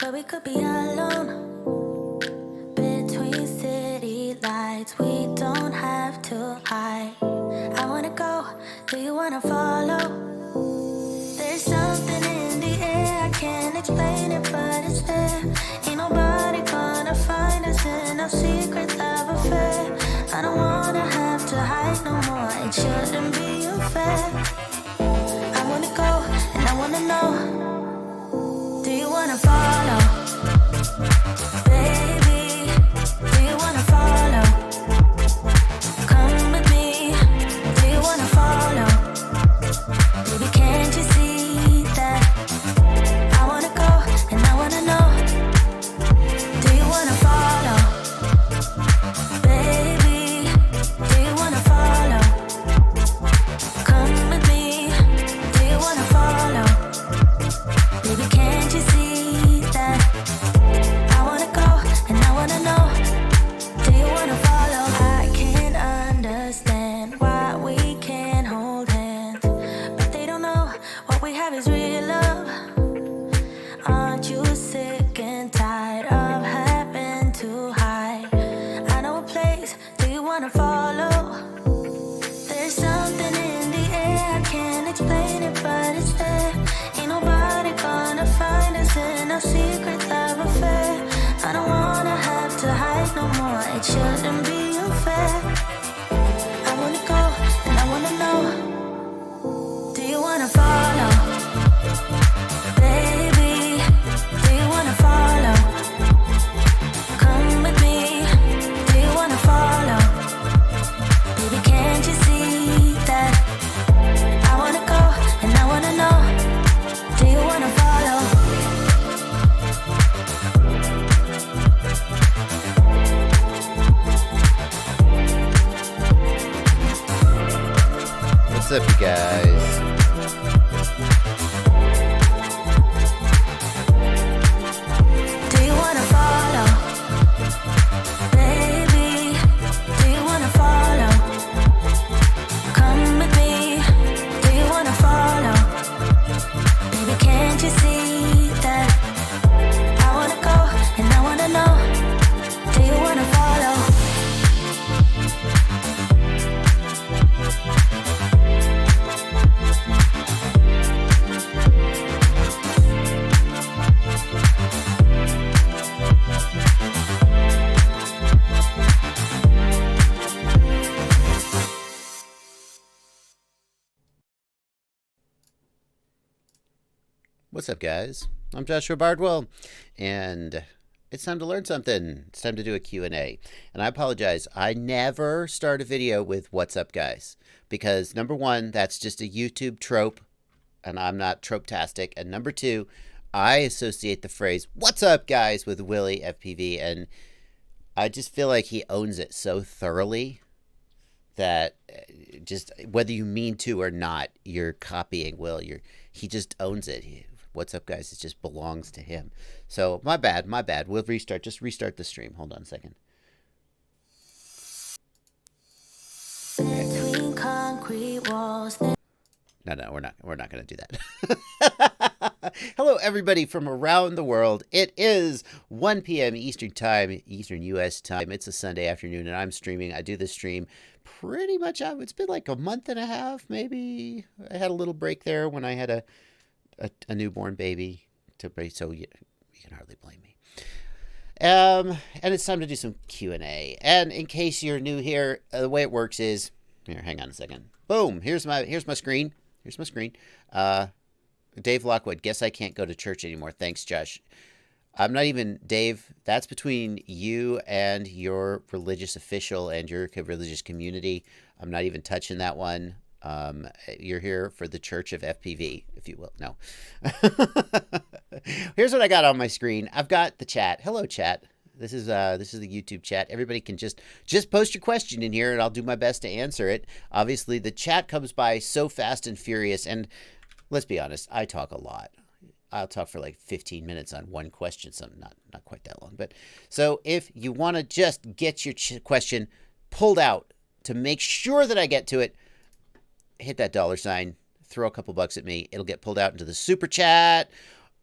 where we could be alone. Between city lights, we don't have to hide. I wanna go, do you wanna follow? There's something in the air, I can't explain it, but it's there. Ain't nobody gonna find us in our secret love affair. I don't wanna have to hide no more, it shouldn't be unfair. I wanna go, and I wanna know, do you wanna follow? Baby, do you wanna follow? Come with me, do you wanna follow? Baby, can't you see that? I wanna go, and I wanna know, do you wanna follow? Baby, do you wanna follow? Come with me, do you wanna follow? Baby, can't you see that? I wanna go, and I wanna know, do you wanna follow? I can't understand why we can't hold hands, but they don't know what we have is real love. Aren't you sick and tired of having to hide? I know a place, do you wanna follow? There's something in the air, I can't explain it, but it's there. Ain't nobody gonna find us in our secret love affair. I don't wanna have to hide no more, it shouldn't be unfair. I wanna go, and I wanna know, do you wanna follow? Baby, do you wanna follow? Come with me, do you wanna follow? Baby, can't you see that? I wanna go, and I wanna know, do you wanna follow? What's up, you guys? Do you wanna follow? Baby, do you wanna follow? Come with me, do you wanna follow? Baby, can't you see that? I wanna go, and I wanna know, do you wanna follow? What's up, guys? I'm Joshua Bardwell, and it's time to learn something. It's time to do a Q&A. And I apologize. I never start a video with "What's up, guys?" because number one, that's just a YouTube trope, and I'm not trope-tastic. And number two, I associate the phrase "What's up, guys?" with Willie FPV, and I just feel like he owns it so thoroughly that just whether you mean to or not, you're copying Will. He just owns it. What's up, guys? It just belongs to him. So my bad. We'll restart. Just restart the stream. Hold on a second. Between concrete walls. No, we're not going to do that. Hello, everybody from around the world. It is 1 p.m. Eastern time, Eastern U.S. time. It's a Sunday afternoon, and I'm streaming. I do this stream pretty much. It's been like a month and a half, maybe. I had a little break there when I had a newborn baby to raise, so you can hardly blame me. And it's time to do some Q&A. And in case you're new here, the way it works is here. Hang on a second. Boom. Here's my screen. Here's my screen. Dave Lockwood. Guess I can't go to church anymore. Thanks, Josh. I'm not even Dave. That's between you and your religious official and your religious community. I'm not even touching that one. You're here for the Church of FPV, if you will. No. Here's what I got on my screen. I've got the chat. Hello, chat. This is the YouTube chat. Everybody can just post your question in here, and I'll do my best to answer it. Obviously, the chat comes by so fast and furious, and let's be honest, I talk a lot. I'll talk for like 15 minutes on one question, so not quite that long. But so if you want to just get your question pulled out to make sure that I get to it, hit that $, throw a couple bucks at me. It'll get pulled out into the super chat,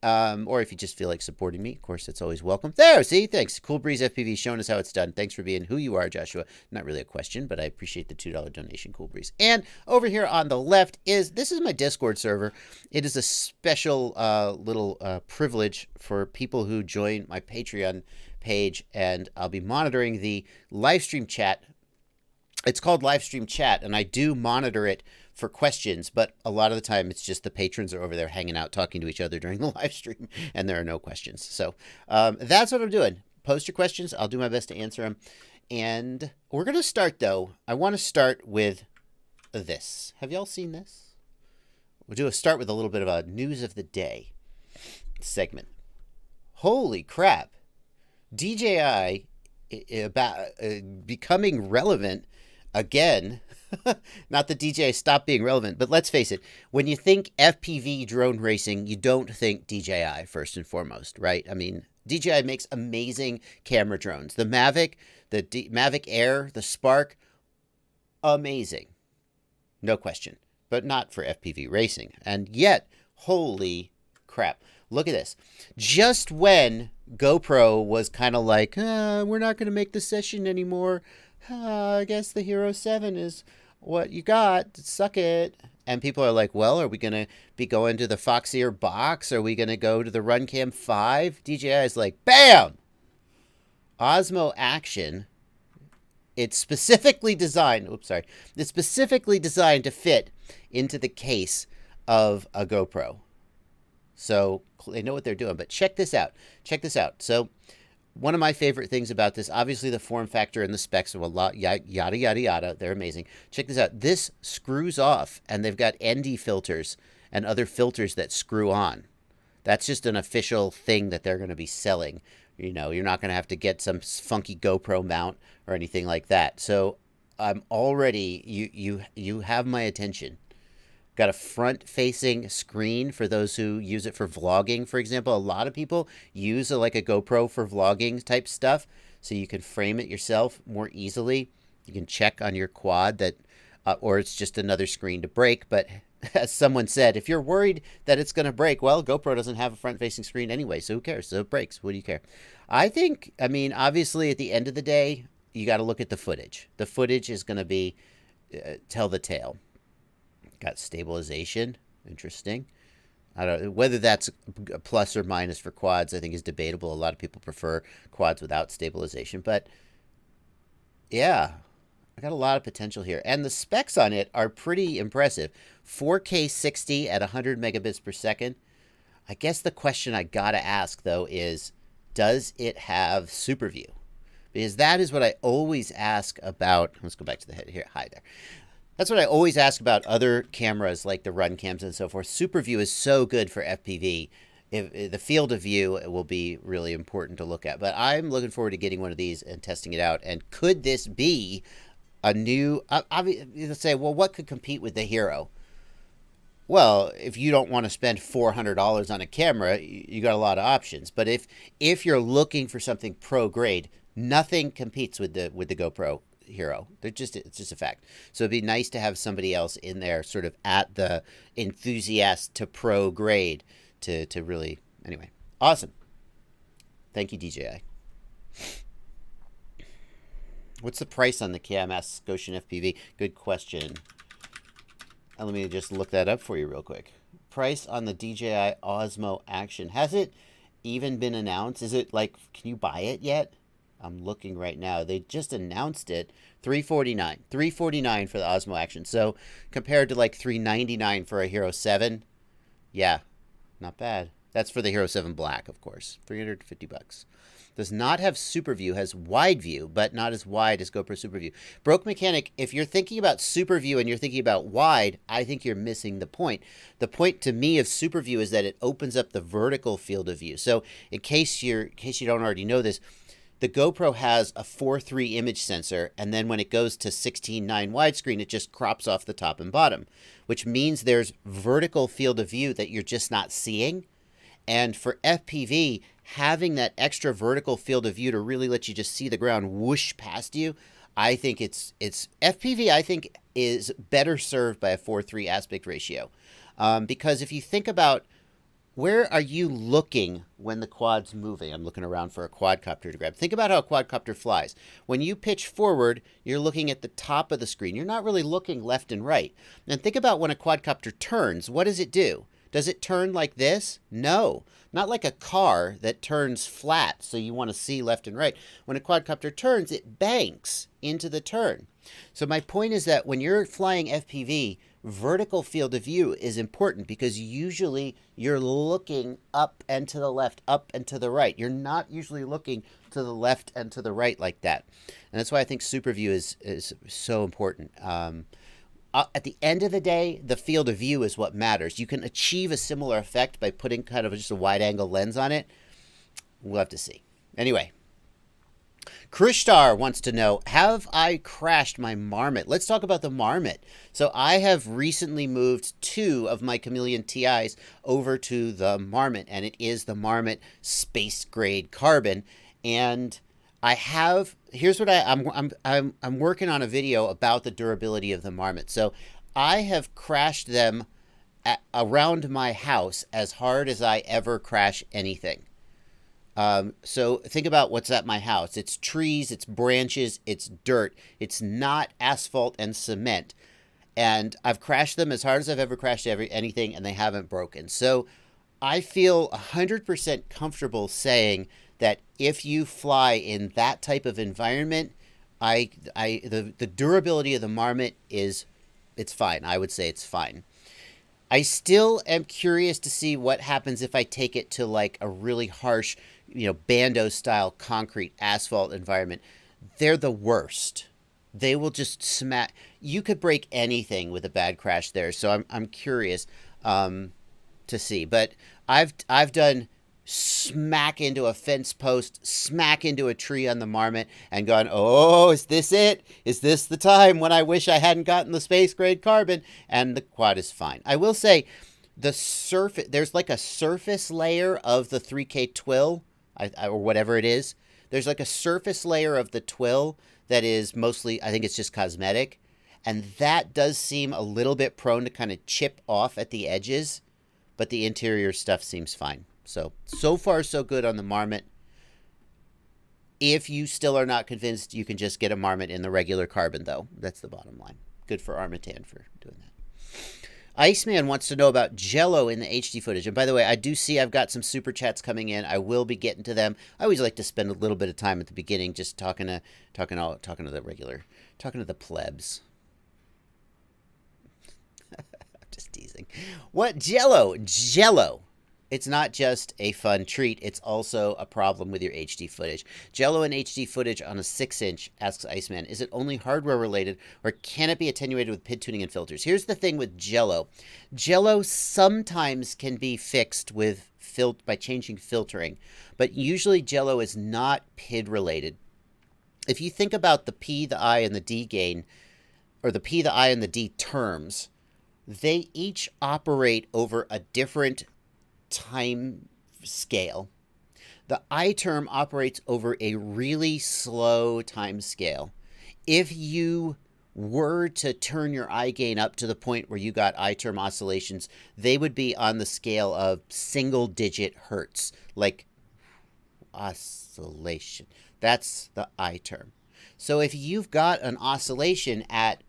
Or if you just feel like supporting me, of course, it's always welcome. There, see? Thanks. Cool Breeze FPV showing us how it's done. Thanks for being who you are, Joshua. Not really a question, but I appreciate the $2 donation, Cool Breeze. And over here on the left this is my Discord server. It is a special little privilege for people who join my Patreon page, and I'll be monitoring the Livestream chat. It's called Livestream chat, and I do monitor it for questions, but a lot of the time it's just the patrons are over there hanging out, talking to each other during the live stream, and there are no questions. So that's what I'm doing. Post your questions. I'll do my best to answer them. And we're going to start, though. I want to start with this. Have y'all seen this? We'll start with a little bit of a news of the day segment. Holy crap. DJI about becoming relevant again. Not that DJI stopped being relevant, but let's face it. When you think FPV drone racing, you don't think DJI first and foremost, right? I mean, DJI makes amazing camera drones. The Mavic, the Mavic Air, the Spark, amazing. No question. But not for FPV racing. And yet, holy crap. Look at this. Just when GoPro was kind of like, we're not going to make the session anymore. I guess the Hero 7 is what you got. Suck it. And people are like, well, are we going to be going to the Foxier box? Are we going to go to the Runcam 5? DJI is like, bam! Osmo Action. It's specifically designed, it's specifically designed to fit into the case of a GoPro. So they know what they're doing, but check this out. So one of my favorite things about this, obviously the form factor and the specs of a lot, yada, yada, yada. They're amazing. Check this out. This screws off, and they've got ND filters and other filters that screw on. That's just an official thing that they're going to be selling. You know, you're not going to have to get some funky GoPro mount or anything like that. So I'm already, you have my attention. Got a front-facing screen for those who use it for vlogging, for example. A lot of people use like a GoPro for vlogging type stuff, so you can frame it yourself more easily. You can check on your quad that, or it's just another screen to break. But as someone said, if you're worried that it's going to break, well, GoPro doesn't have a front-facing screen anyway, so who cares? So it breaks. What do you care? I mean, obviously, at the end of the day, you got to look at the footage. The footage is going to be tell the tale. Got stabilization. Interesting. I don't know whether that's a plus or minus for quads. I think is debatable. A lot of people prefer quads without stabilization, but yeah, I got a lot of potential here, and the specs on it are pretty impressive. 4K 60 at 100 megabits per second. I guess the question I gotta ask though is, does it have super view? Because that is what I always ask about. Let's go back to the head here. Hi there. That's what I always ask about other cameras like the run cams and so forth. Super view is so good for FPV. If the field of view will be really important to look at. But I'm looking forward to getting one of these and testing it out. And could this be a new, let's say, well, what could compete with the Hero? Well, if you don't want to spend $400 on a camera, you got a lot of options. But if you're looking for something pro grade, nothing competes with the GoPro Hero. It's just a fact. So it'd be nice to have somebody else in there sort of at the enthusiast to pro grade to really, anyway, awesome. Thank you, DJI. What's the price on the KMS Goshen FPV? Good question. Let me just look that up for you real quick. Price on the DJI Osmo Action. Has it even been announced? Is it like, can you buy it yet? I'm looking right now. They just announced it. $349. $349 for the Osmo Action. So compared to like $399 for a Hero 7, yeah, not bad. That's for the Hero 7 Black, of course. $350. Does not have super view, has wide view, but not as wide as GoPro Super View. Broke Mechanic, if you're thinking about super view and you're thinking about wide, I think you're missing the point. The point to me of super view is that it opens up the vertical field of view. So in case you don't already know this, the GoPro has a 4:3 image sensor, and then when it goes to 16:9 widescreen, it just crops off the top and bottom, which means there's vertical field of view that you're just not seeing. And for FPV, having that extra vertical field of view to really let you just see the ground whoosh past you, I think it's FPV, I think, is better served by a 4:3 aspect ratio. Because if you think about where are you looking when the quad's moving? I'm looking around for a quadcopter to grab. Think about how a quadcopter flies. When you pitch forward, you're looking at the top of the screen. You're not really looking left and right. And think about when a quadcopter turns. What does it do? Does it turn like this? No, not like a car that turns flat so you want to see left and right. When a quadcopter turns, it banks into the turn. So my point is that when you're flying FPV, vertical field of view is important because usually you're looking up and to the left, up and to the right. You're not usually looking to the left and to the right like that. And that's why I think super view is so important. At the end of the day, the field of view is what matters. You can achieve a similar effect by putting kind of just a wide angle lens on it. We'll have to see. Anyway, Krishtar wants to know, have I crashed my Marmot? Let's talk about the Marmot. So I have recently moved 2 of my Chameleon TIs over to the Marmot, and it is the Marmot Space Grade Carbon. And I have, here's what I'm working on a video about the durability of the Marmot. So I have crashed them around my house as hard as I ever crash anything. So think about what's at my house. It's trees, it's branches, it's dirt. It's not asphalt and cement. And I've crashed them as hard as I've ever crashed anything, and they haven't broken. So I feel 100% comfortable saying that if you fly in that type of environment, the durability of the Marmot it's fine. I would say it's fine. I still am curious to see what happens if I take it to like a really harsh, bando style concrete asphalt environment. They're the worst. They will just smack. You could break anything with a bad crash there. So I'm curious to see. But I've done smack into a fence post, smack into a tree on the Marmot, and gone, oh, is this it? Is this the time when I wish I hadn't gotten the space grade carbon? And the quad is fine. I will say the surface, there's like a surface layer of the 3K twill, or whatever it is. There's like a surface layer of the twill that is mostly, I think it's just cosmetic. And that does seem a little bit prone to kind of chip off at the edges, but the interior stuff seems fine. So far, so good on the Marmot. If you still are not convinced, you can just get a Marmot in the regular carbon, though. That's the bottom line. Good for Armatan for doing that. Iceman wants to know about Jello in the HD footage. And by the way, I do see I've got some super chats coming in. I will be getting to them. I always like to spend a little bit of time at the beginning just talking to the plebs. I'm just teasing. What Jello? Jello. It's not just a fun treat, it's also a problem with your HD footage. Jello and HD footage on a 6-inch, asks Iceman, is it only hardware related or can it be attenuated with PID tuning and filters? Here's the thing with Jello. Jello sometimes can be fixed with by changing filtering, but usually Jello is not PID related. If you think about the P, the I, and the D gain, or the P, the I, and the D terms, they each operate over a different time scale. The I term operates over a really slow time scale. If you were to turn your I gain up to the point where you got I term oscillations, they would be on the scale of single digit hertz, like oscillation. That's the I term. So if you've got an oscillation at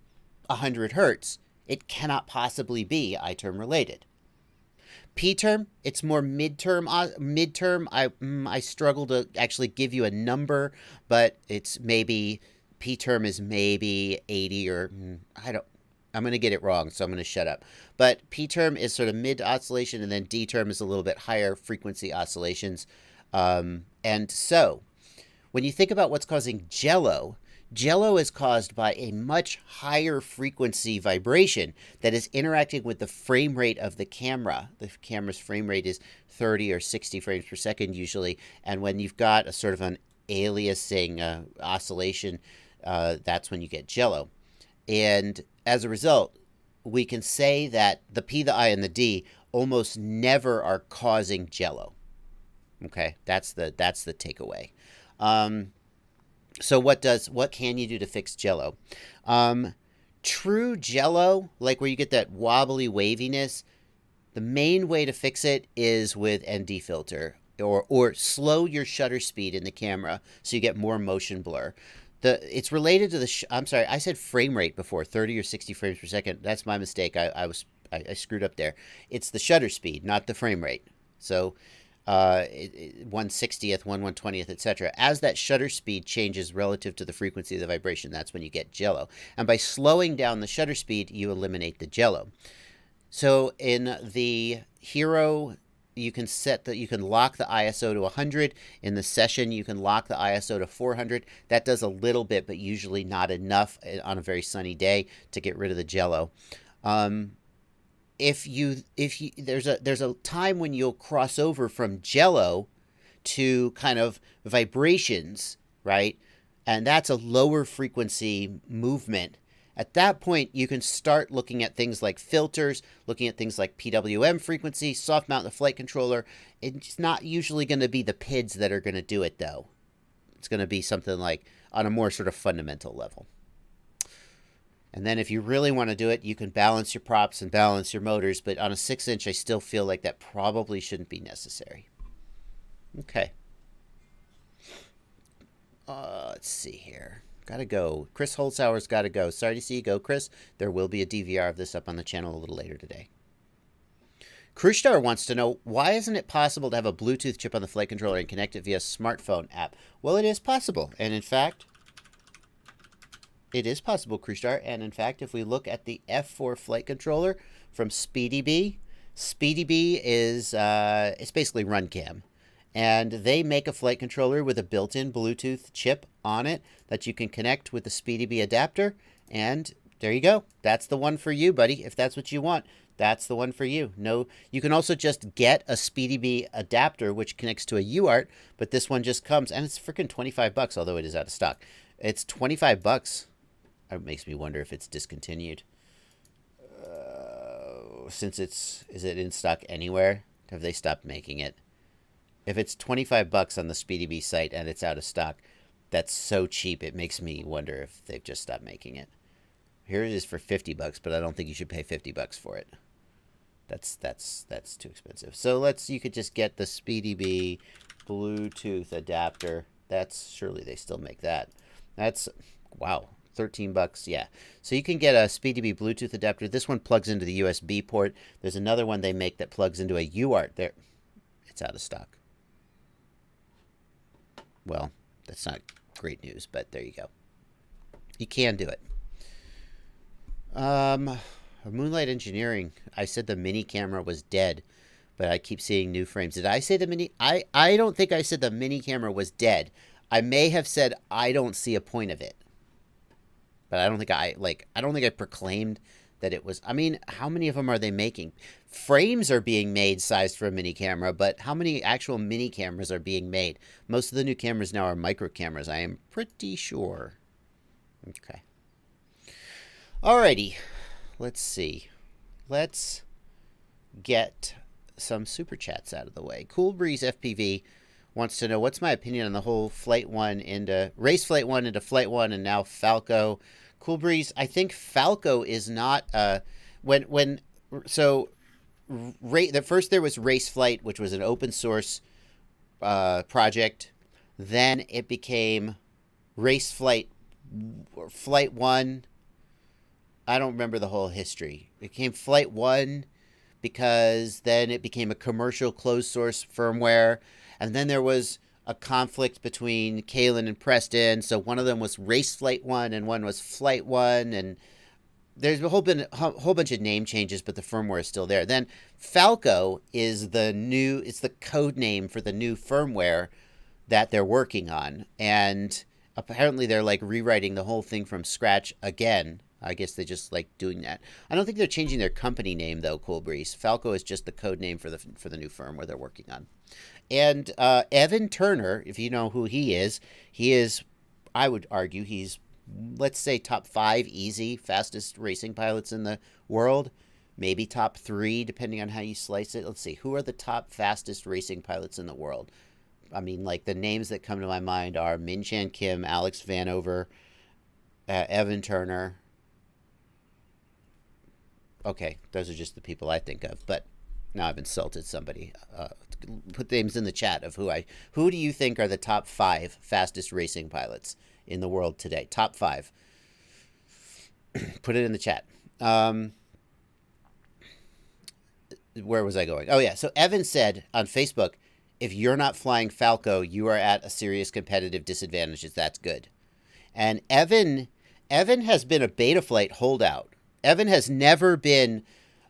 100 hertz, it cannot possibly be I term related. P term, it's more midterm. I struggle to actually give you a number, but it's maybe P term is maybe 80 or I'm going to get it wrong, so I'm going to shut up. But P term is sort of mid oscillation, and then D term is a little bit higher frequency oscillations. And so when you think about what's causing Jello, Jello is caused by a much higher frequency vibration that is interacting with the frame rate of the camera. The camera's frame rate is 30 or 60 frames per second usually, and when you've got a sort of an aliasing oscillation, that's when you get Jello. And as a result, we can say that the P, the I, and the D almost never are causing Jello. Okay, that's the takeaway. So what can you do to fix Jello? True Jello, like where you get that wobbly waviness, The main way to fix it is with ND filter, or slow your shutter speed in the camera so you get more motion blur. It's related to the I'm sorry, I said frame rate before, 30 or 60 frames per second. That's my mistake. I screwed up there. It's the shutter speed, not the frame rate. So 1/60th, 1/120th, etc. As that shutter speed changes relative to the frequency of the vibration, that's when you get jello. And by slowing down the shutter speed, you eliminate the jello. So in the Hero, you can lock the ISO to 100. In the Session, you can lock the ISO to 400. That does a little bit, but usually not enough on a very sunny day to get rid of the jello. If you there's a time when you'll cross over from jello to kind of vibrations, right? And that's a lower frequency movement. At that point, you can start looking at things like filters, looking at things like PWM frequency, soft mount the flight controller. It's not usually going to be the PIDs that are going to do it, though. It's going to be something like on a more sort of fundamental level. And then if you really want to do it, you can balance your props and balance your motors. But on a 6-inch, I still feel like that probably shouldn't be necessary. Okay. Let's see here. Gotta go. Chris Holzhauer's gotta go. Sorry to see you go, Chris. There will be a DVR of this up on the channel a little later today. Krustar wants to know, why isn't it possible to have a Bluetooth chip on the flight controller and connect it via smartphone app? Well, it is possible. And in fact, it is possible, Krustar. And in fact, if we look at the F4 flight controller from SpeedyBee, SpeedyBee is it's basically RunCam. And they make a flight controller with a built-in Bluetooth chip on it that you can connect with the SpeedyBee adapter. And there you go. That's the one for you, buddy. If that's what you want, that's the one for you. No, you can also just get a SpeedyBee adapter, which connects to a UART, but this one just comes, and it's freaking $25, although it is out of stock. It's $25. It makes me wonder if it's discontinued. Since is it in stock anywhere? Have they stopped making it? If it's $25 on the SpeedyBee site and it's out of stock, that's so cheap. It makes me wonder if they've just stopped making it. Here it is for $50, but I don't think you should pay $50 for it. That's too expensive. So you could just get the SpeedyBee Bluetooth adapter. Surely they still make that. That's, wow, $13. Yeah. So you can get a SpeedyBee Bluetooth adapter. This one plugs into the USB port. There's another one they make that plugs into a UART. There, it's out of stock. Well, that's not great news, but there you go. You can do it. Moonlight Engineering. I said the mini camera was dead, but I keep seeing new frames. Did I say the mini? I don't think I said the mini camera was dead. I may have said I don't see a point of it, but I don't think I proclaimed that it was. I mean, how many of them are they making? Frames are being made sized for a mini camera, but how many actual mini cameras are being made? Most of the new cameras now are micro cameras, I am pretty sure. Okay. Alrighty. Let's see. Let's get some super chats out of the way. Cool Breeze FPV wants to know, what's my opinion on the whole race flight 1 into flight 1 and now Falco. Cool Breeze, I think Falco is not first there was Race Flight, which was an open source project. Then it became Race Flight 1. I don't remember the whole history. It became Flight 1 because then it became a commercial closed source firmware. And then there was a conflict between Kalen and Preston. So one of them was Race Flight 1 and one was Flight 1. And there's a whole bunch of name changes, but the firmware is still there. Then Falco is it's the code name for the new firmware that they're working on. And apparently they're like rewriting the whole thing from scratch again. I guess they just like doing that. I don't think they're changing their company name though, Cool Breeze. Falco is just the code name for the new firmware they're working on. And Evan Turner, if you know who he is, I would argue, he's, let's say, top 5 easy, fastest racing pilots in the world. Maybe top 3, depending on how you slice it. Let's see, who are the top fastest racing pilots in the world? I mean, like, the names that come to my mind are Min Chan Kim, Alex Vanover, Evan Turner. Okay, those are just the people I think of. But Now I've insulted somebody. Put names in the chat of who do you think are the top 5 fastest racing pilots in the world today? Top 5. Put it in the chat. Where was I going? Oh yeah. So Evan said on Facebook, if you're not flying Falco, you are at a serious competitive disadvantage. That's good. And Evan has been a Betaflight holdout. Evan has never been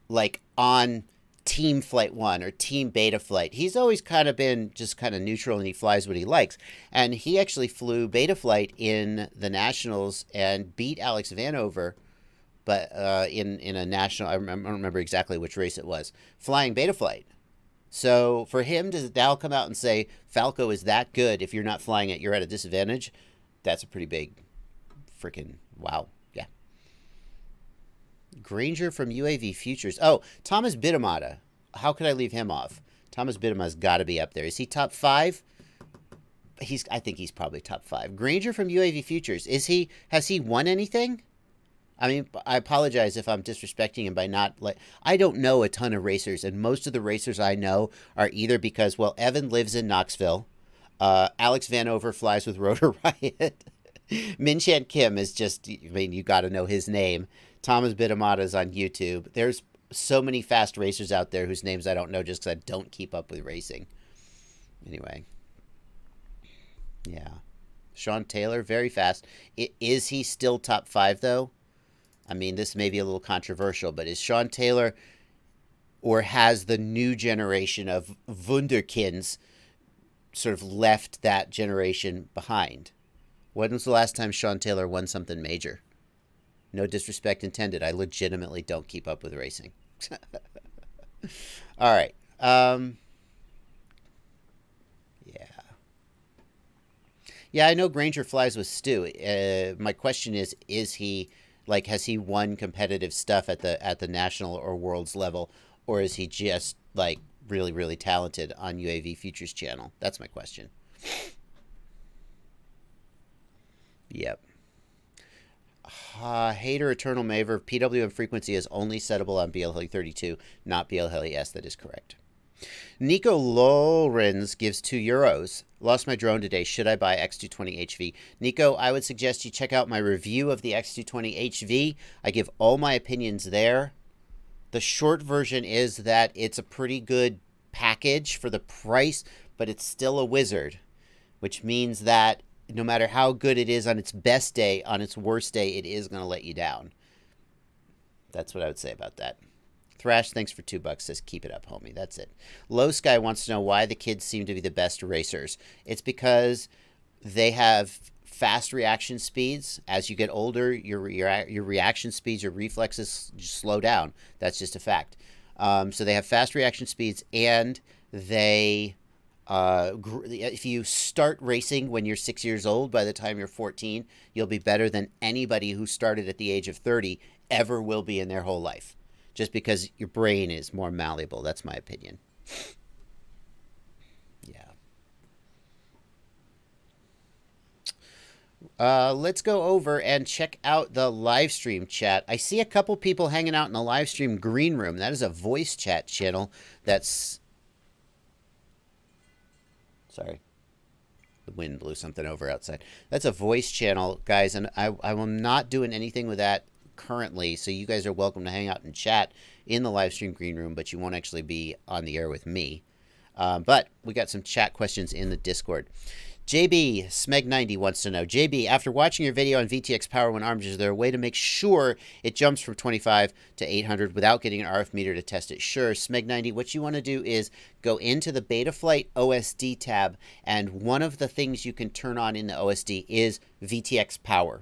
like on Team Flight 1 or Team Betaflight. He's always kind of been just kind of neutral, and he flies what he likes. And he actually flew Betaflight in the Nationals and beat Alex Vanover, but in a national, I don't remember exactly which race it was, flying Betaflight. So for him to now come out and say Falco is that good, if you're not flying it, you're at a disadvantage, that's a pretty big freaking wow. Yeah. Granger from UAV Futures. Oh, Thomas Bidamata. How could I leave him off? Thomas Bidamata's got to be up there. Is he top 5? I think he's probably top 5. Granger from UAV Futures. Has he won anything? I mean, I apologize if I'm disrespecting him by not I don't know a ton of racers, and most of the racers I know are either because, well, Evan lives in Knoxville, Alex Vanover flies with Rotor Riot, Min-Chan Kim is just, I mean, you got to know his name. Thomas Bidamata is on YouTube. There's so many fast racers out there whose names I don't know just because I don't keep up with racing. Anyway. Yeah. Sean Taylor, very fast. Is he still top 5, though? I mean, this may be a little controversial, but is Sean Taylor, or has the new generation of Wunderkinds sort of left that generation behind? When was the last time Sean Taylor won something major? No disrespect intended. I legitimately don't keep up with racing. All right. Yeah, I know Granger flies with Stu. My question is he... Like, has he won competitive stuff at the national or world's level, or is he just like really, really talented on UAV Futures channel? That's my question. Yep. Hater Eternal Maver, PWM frequency is only settable on BL 32, not BL S. That is correct. Nico Lorenz gives €2. Lost my drone today. Should I buy X220 HV? Nico, I would suggest you check out my review of the X220 HV. I give all my opinions there. The short version is that it's a pretty good package for the price, but it's still a wizard, which means that no matter how good it is on its best day, on its worst day, it is going to let you down. That's what I would say about that. Thrash, thanks for $2. Says, keep it up, homie. That's it. Low Sky wants to know why the kids seem to be the best racers. It's because they have fast reaction speeds. As you get older, your reaction speeds, your reflexes just slow down. That's just a fact. So they have fast reaction speeds, and they... if you start racing when you're 6 years old, by the time you're 14, you'll be better than anybody who started at the age of 30 ever will be in their whole life. Just because your brain is more malleable. That's my opinion. Yeah. Let's go over and check out the live stream chat. I see a couple people hanging out in the live stream green room. That is a voice chat channel. That's... Sorry. The wind blew something over outside. That's a voice channel, guys, and I am not doing anything with that currently, so you guys are welcome to hang out and chat in the live stream green room, but you won't actually be on the air with me. But we got some chat questions in the Discord. JB Smeg90 wants to know, JB, after watching your video on VTX Power when armed, is there a way to make sure it jumps from 25 to 800 without getting an RF meter to test it? Sure, Smeg90, what you want to do is go into the Betaflight OSD tab, and one of the things you can turn on in the OSD is VTX Power.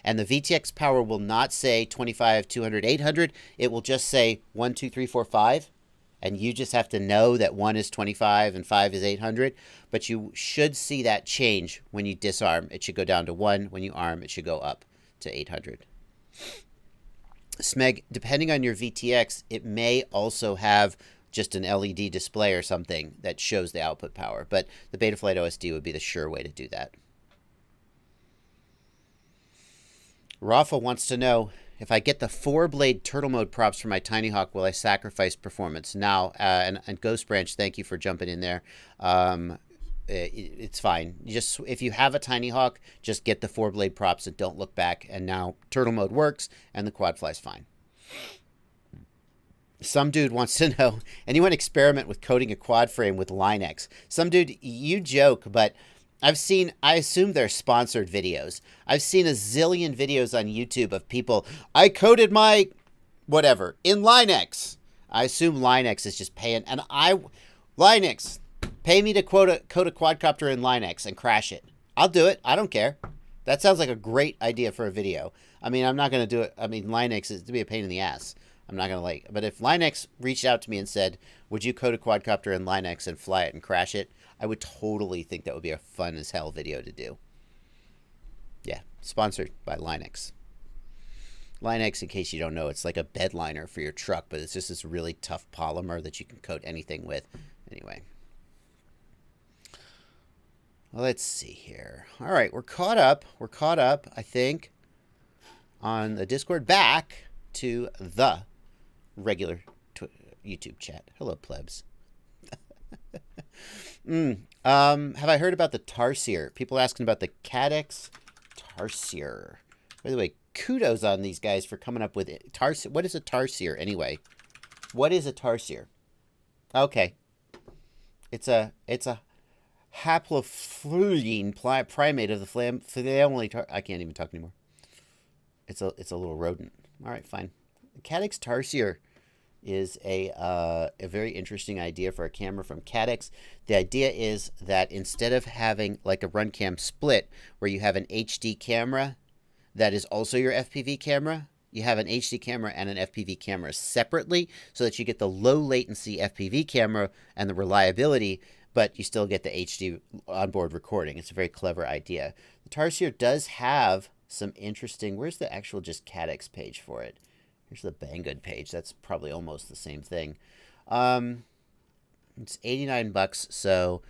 And the VTX Power will not say 25, 200, 800. It will just say 1, 2, 3, 4, 5. And you just have to know that 1 is 25 and 5 is 800. But you should see that change when you disarm. It should go down to 1. When you arm, it should go up to 800. Smeg, depending on your VTX, it may also have just an LED display or something that shows the output power. But the Betaflight OSD would be the sure way to do that. Rafa wants to know, If I get the 4-blade turtle mode props for my Tiny Hawk, will I sacrifice performance? Now, and Ghost Branch, thank you for jumping in there. It's fine. If you have a Tiny Hawk, just get the 4-blade props and don't look back. And now turtle mode works and the quad fly's fine. Some dude wants to know, anyone experiment with coating a quad frame with Line-X? Some dude, you joke, but I assume they're sponsored videos. I've seen a zillion videos on YouTube of people, I coated my whatever in Line-X. I assume Line-X is just paying, and Line-X, pay me to coat a quadcopter in Line-X and crash it. I'll do it. I don't care. That sounds like a great idea for a video. I mean, I'm not going to do it. I mean, Line-X is to be a pain in the ass. I'm not going to but if Line-X reached out to me and said, would you coat a quadcopter in Line-X and fly it and crash it? I would totally think that would be a fun as hell video to do. Yeah, sponsored by Line-X. Line-X, in case you don't know, it's like a bed liner for your truck, but it's just this really tough polymer that you can coat anything with. Anyway. Well, let's see here. All right, we're caught up. We're caught up, I think, on the Discord back to the regular YouTube chat. Hello, plebs. Have I heard about the Tarsier? People are asking about the Cadex Tarsier. By the way, kudos on these guys for coming up with it. Tarsier. What is a Tarsier anyway? What is a Tarsier? Okay. It's a haplofluline primate of the family. I can't even talk anymore. It's a little rodent. All right, fine. Cadex Tarsier is a very interesting idea for a camera from Cadex. The idea is that instead of having like a RunCam split where you have an HD camera that is also your FPV camera, you have an HD camera and an FPV camera separately so that you get the low latency FPV camera and the reliability, but you still get the HD onboard recording. It's a very clever idea. The Tarsier does have some interesting, where's the actual just Cadex page for it? Here's the Banggood page. That's probably almost the same thing. It's $89, so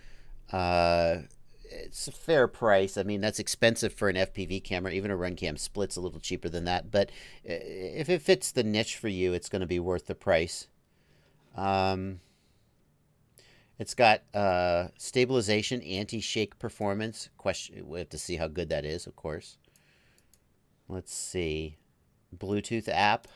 it's a fair price. I mean, that's expensive for an FPV camera. Even a RunCam split's a little cheaper than that. But if it fits the niche for you, it's going to be worth the price. It's got stabilization, anti-shake performance. We have to see how good that is, of course. Let's see. Bluetooth app.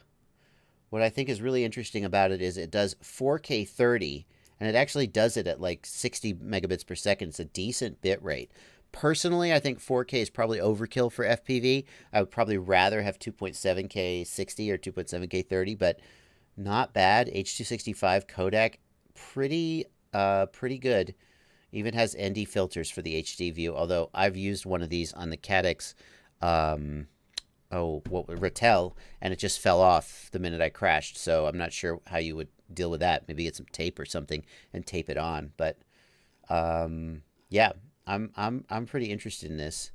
What I think is really interesting about it is it does 4K 30, and it actually does it at like 60 megabits per second. It's a decent bit rate. Personally, I think 4K is probably overkill for FPV. I would probably rather have 2.7K 60 or 2.7K 30, but not bad. H.265 codec, pretty good. Even has ND filters for the HD view, although I've used one of these on the Cadex Ratel, and it just fell off the minute I crashed. So I'm not sure how you would deal with that. Maybe get some tape or something and tape it on. But yeah, I'm pretty interested in this.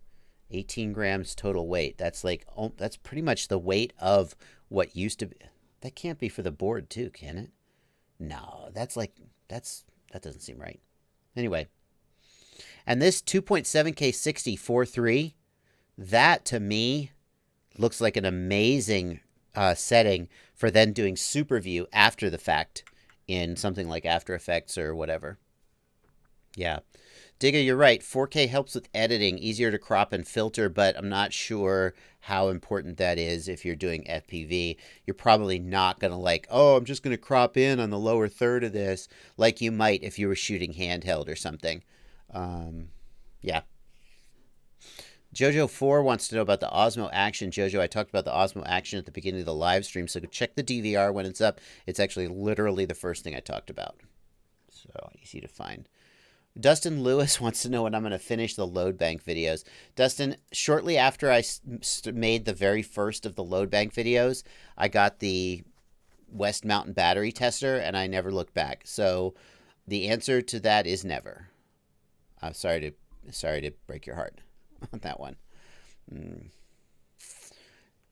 18 grams total weight. That's like that's pretty much the weight of what used to be. That can't be for the board too, can it? No, that doesn't seem right. Anyway, and this 2.7K 60 4.3, that to me looks like an amazing setting for then doing super view after the fact in something like After Effects or whatever. Yeah. Digga, you're right. 4K helps with editing, easier to crop and filter, but I'm not sure how important that is if you're doing FPV. You're probably not going to like, oh, I'm just going to crop in on the lower third of this, like you might if you were shooting handheld or something. Yeah. Jojo4 wants to know about the Osmo Action. Jojo, I talked about the Osmo Action at the beginning of the live stream, so go check the DVR when it's up. It's actually literally the first thing I talked about. So easy to find. Dustin Lewis wants to know when I'm going to finish the load bank videos. Dustin, shortly after I made the very first of the load bank videos, I got the West Mountain battery tester, and I never looked back. So the answer to that is never. I'm sorry to break your heart on that one.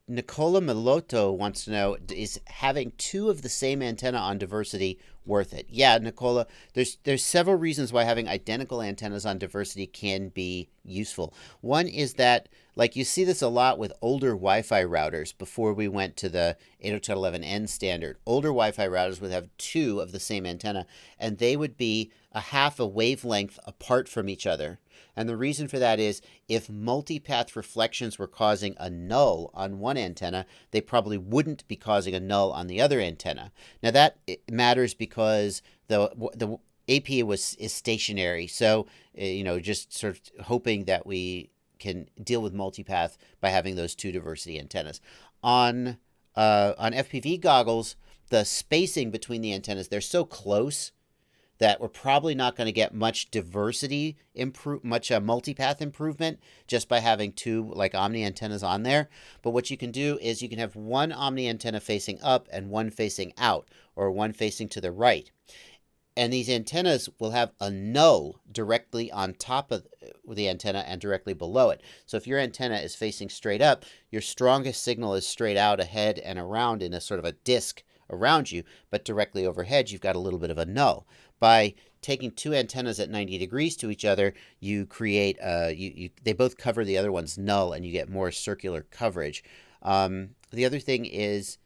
Nicola Melotto wants to know, is having two of the same antenna on diversity worth it? Yeah, Nicola, there's several reasons why having identical antennas on diversity can be useful. One is that like you see this a lot with older Wi-Fi routers before we went to the 802.11n standard. Older Wi-Fi routers would have two of the same antenna, and they would be a half a wavelength apart from each other. And the reason for that is if multipath reflections were causing a null on one antenna, they probably wouldn't be causing a null on the other antenna. Now that matters because the AP is stationary, so just sort of hoping that we can deal with multipath by having those two diversity antennas. On FPV goggles, the spacing between the antennas, they're so close that we're probably not going to get much multipath improvement just by having two like omni antennas on there. But what you can do is you can have one omni antenna facing up and one facing out, or one facing to the right. And these antennas will have a null directly on top of the antenna and directly below it. So if your antenna is facing straight up, your strongest signal is straight out, ahead, and around in a sort of a disc around you, but directly overhead, you've got a little bit of a null. By taking two antennas at 90 degrees to each other, you create, they both cover the other one's null, and you get more circular coverage. The other thing is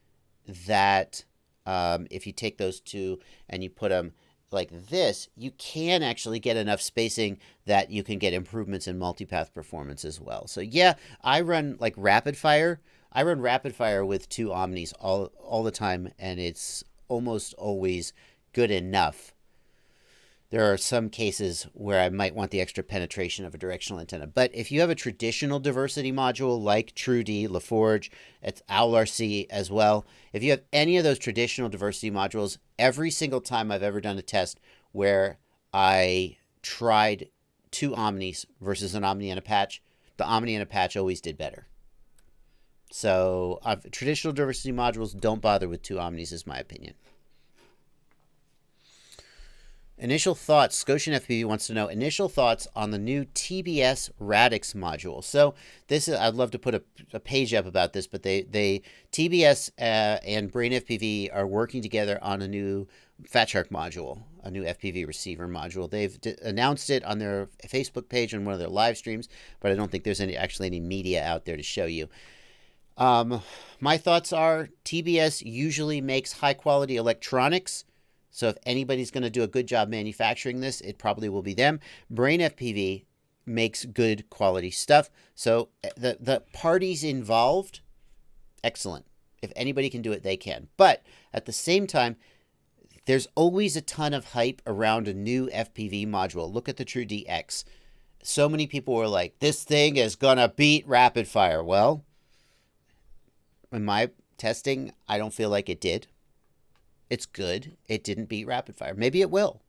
that if you take those two and you put them like this, you can actually get enough spacing that you can get improvements in multipath performance as well. So yeah, I run like rapid fire. I run rapid fire with two omnis all the time, and it's almost always good enough. There are some cases where I might want the extra penetration of a directional antenna. But if you have a traditional diversity module like TrueD, LaForge, it's OwlRC as well, if you have any of those traditional diversity modules, every single time I've ever done a test where I tried two omnis versus an omni and a patch, the omni and a patch always did better. So traditional diversity modules, don't bother with two omnis is my opinion. Initial thoughts. Scotian FPV wants to know initial thoughts on the new TBS Radix module. So this is, I'd love to put a page up about this, but TBS and Brain FPV are working together on a new Fat Shark module, a new FPV receiver module. They've announced it on their Facebook page on one of their live streams, but I don't think there's actually any media out there to show you. My thoughts are TBS usually makes high quality electronics. So if anybody's going to do a good job manufacturing this, it probably will be them. Brain FPV makes good quality stuff. So the parties involved, excellent. If anybody can do it, they can. But at the same time, there's always a ton of hype around a new FPV module. Look at the TrueD X. So many people were like, this thing is going to beat rapid fire. Well, in my testing, I don't feel like it did. It's good. It didn't beat rapid fire. Maybe it will.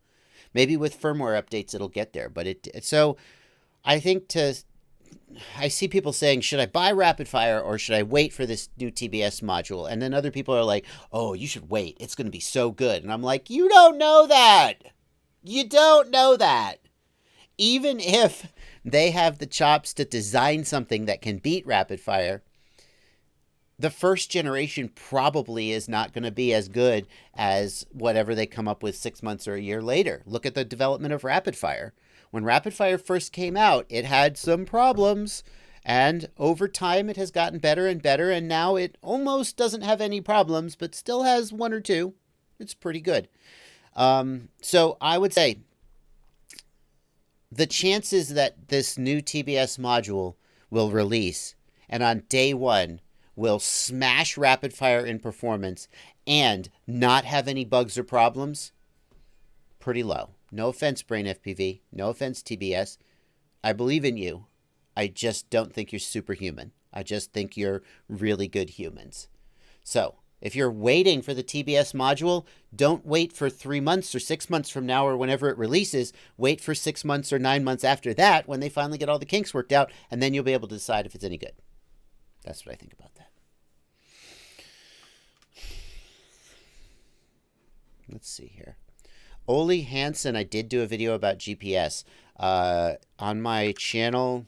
Maybe with firmware updates it'll get there. But so I think I see people saying, should I buy rapid fire or should I wait for this new TBS module? And then other people are like, oh, you should wait. It's going to be so good. And I'm like, you don't know that. You don't know that. Even if they have the chops to design something that can beat rapid fire, the first generation probably is not going to be as good as whatever they come up with 6 months or a year later. Look at the development of rapid fire. When rapid fire first came out, it had some problems, and over time it has gotten better and better, and now it almost doesn't have any problems, but still has one or two. It's pretty good. So I would say the chances that this new TBS module will release, and on day one, will smash rapid fire in performance and not have any bugs or problems, pretty low. No offense, Brain FPV. No offense, TBS. I believe in you. I just don't think you're superhuman. I just think you're really good humans. So if you're waiting for the TBS module, don't wait for 3 months or 6 months from now or whenever it releases. Wait for 6 months or 9 months after that when they finally get all the kinks worked out, and then you'll be able to decide if it's any good. That's what I think about that. Let's see here. Ole Hansen, I did do a video about GPS on my channel.